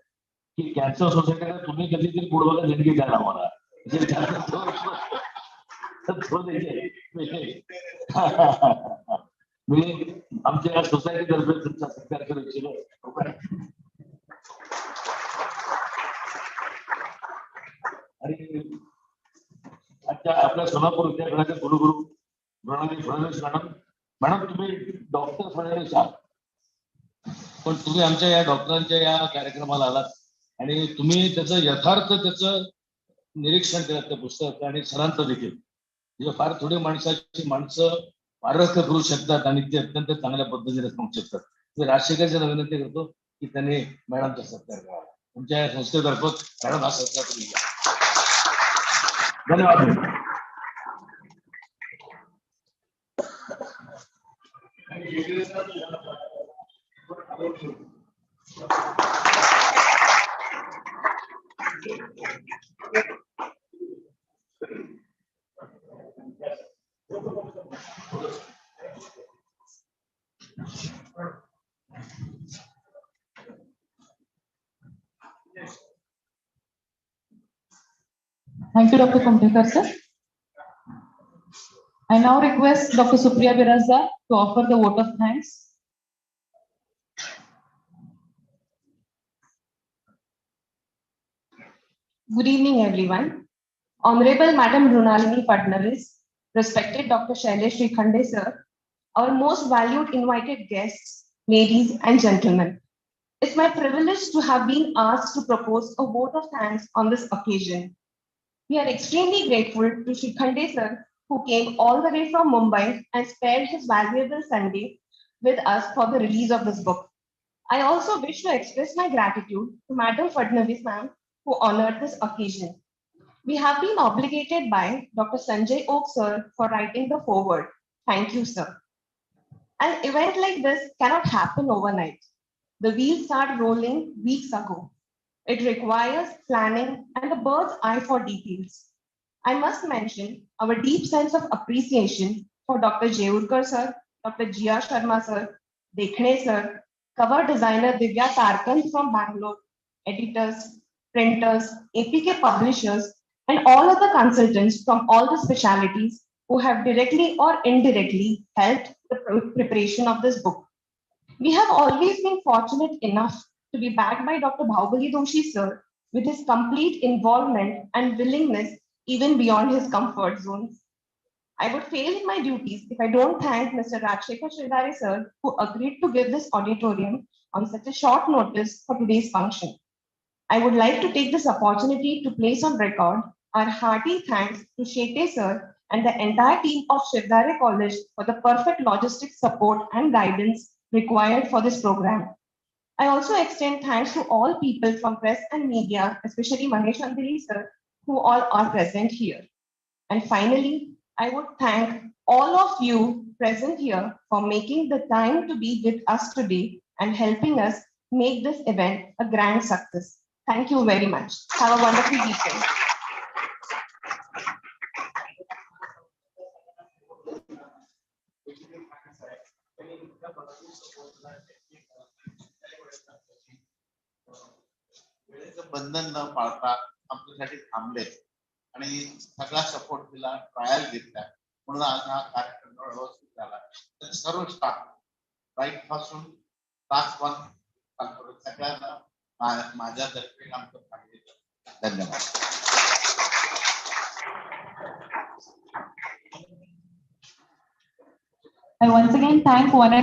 की कॅन्सर सोसायटीला तुम्ही कधीतरी पुढे देणगी द्याल आम्हाला. मी आमच्या या सोसायटी तर्फे तुमचा सत्कार करू इच्छितो. आणि आता आपल्या सोलापूर विद्यापीठाचे कुलगुरू प्रणाली फडणवीस मॅडम, तुम्ही डॉक्टर फडणवीस आहात, पण तुम्ही आमच्या या डॉक्टरांच्या या कार्यक्रमाला आलात आणि तुम्ही त्याचं यथार्थ त्याचं निरीक्षण केलं त्या पुस्तकाचं आणि सरांचं देखील. म्हणजे फार थोडी माणसं पारख करू शकतात आणि ते अत्यंत चांगल्या पद्धतीने सांगू शकतात. मी राजशेखरला विनंती करतो की त्यांनी मॅडमचा सत्कार करावा. तुमच्या या संस्थेतर्फे मॅडम हा सत्कार करून घ्या. धन्यवाद. Thank you, Dr. Kumtekar, sir. I now request Dr. Supriya Birajdar to offer the vote of thanks. Good evening, everyone. Honorable Madam Brunalini Fadnavis, respected Dr. Shailesh Khande, sir, our most valued invited guests, ladies and gentlemen. It's my privilege to have been asked to propose a vote of thanks on this occasion. We are extremely grateful to Shri Khande, sir, who came all the way from Mumbai and spared his valuable Sunday with us for the release of this book. I also wish to express my gratitude to Madam Fadnavis ma'am, who honored this occasion. We have been obligated by Dr. Sanjay Oak, sir, for writing the foreword. Thank you, sir. An event like this cannot happen overnight. The wheels started rolling weeks ago. It requires planning and a bird's eye for details. I must mention our deep sense of appreciation for Dr. Jeurkar, sir, Dr. Jia Sharma, sir, Dekhne, sir, cover designer Divya Tarkan from Bangalore, editors, printers, APK publishers, and all other consultants from all the specialities who have directly or indirectly helped the preparation of this book. We have always been fortunate enough to be backed by Dr. Bahubali Doshi, sir, with his complete involvement and willingness even beyond his comfort zones. I would fail in my duties if I don't thank Mr. Rajshekar Shridhare, sir, who agreed to give this auditorium on such a short notice for today's function. I would like to take this opportunity to place on record our hearty thanks to Shete, sir, and the entire team of Shridhare College for the perfect logistics support and guidance required for this program. I also extend thanks to all people from press and media, especially Mahesh Andheri, sir, who all are present here. And finally, I would thank all of you present here for making the time to be with us today and helping us make this event a grand success. Thank you very much. Have a wonderful weekend. वेळेचं बंधन न पाळता आमच्यासाठी थांबले आणि सगळा support दिला, trial घेतल्या, म्हणून आज हा कार्यक्रम व्यवस्थित झाला. तर सर्व स्टाफ राईट पासून क्लास 1 सगळ्यांना माझ्यातर्फे आमचं सांगितलं. धन्यवाद. I once again thank one and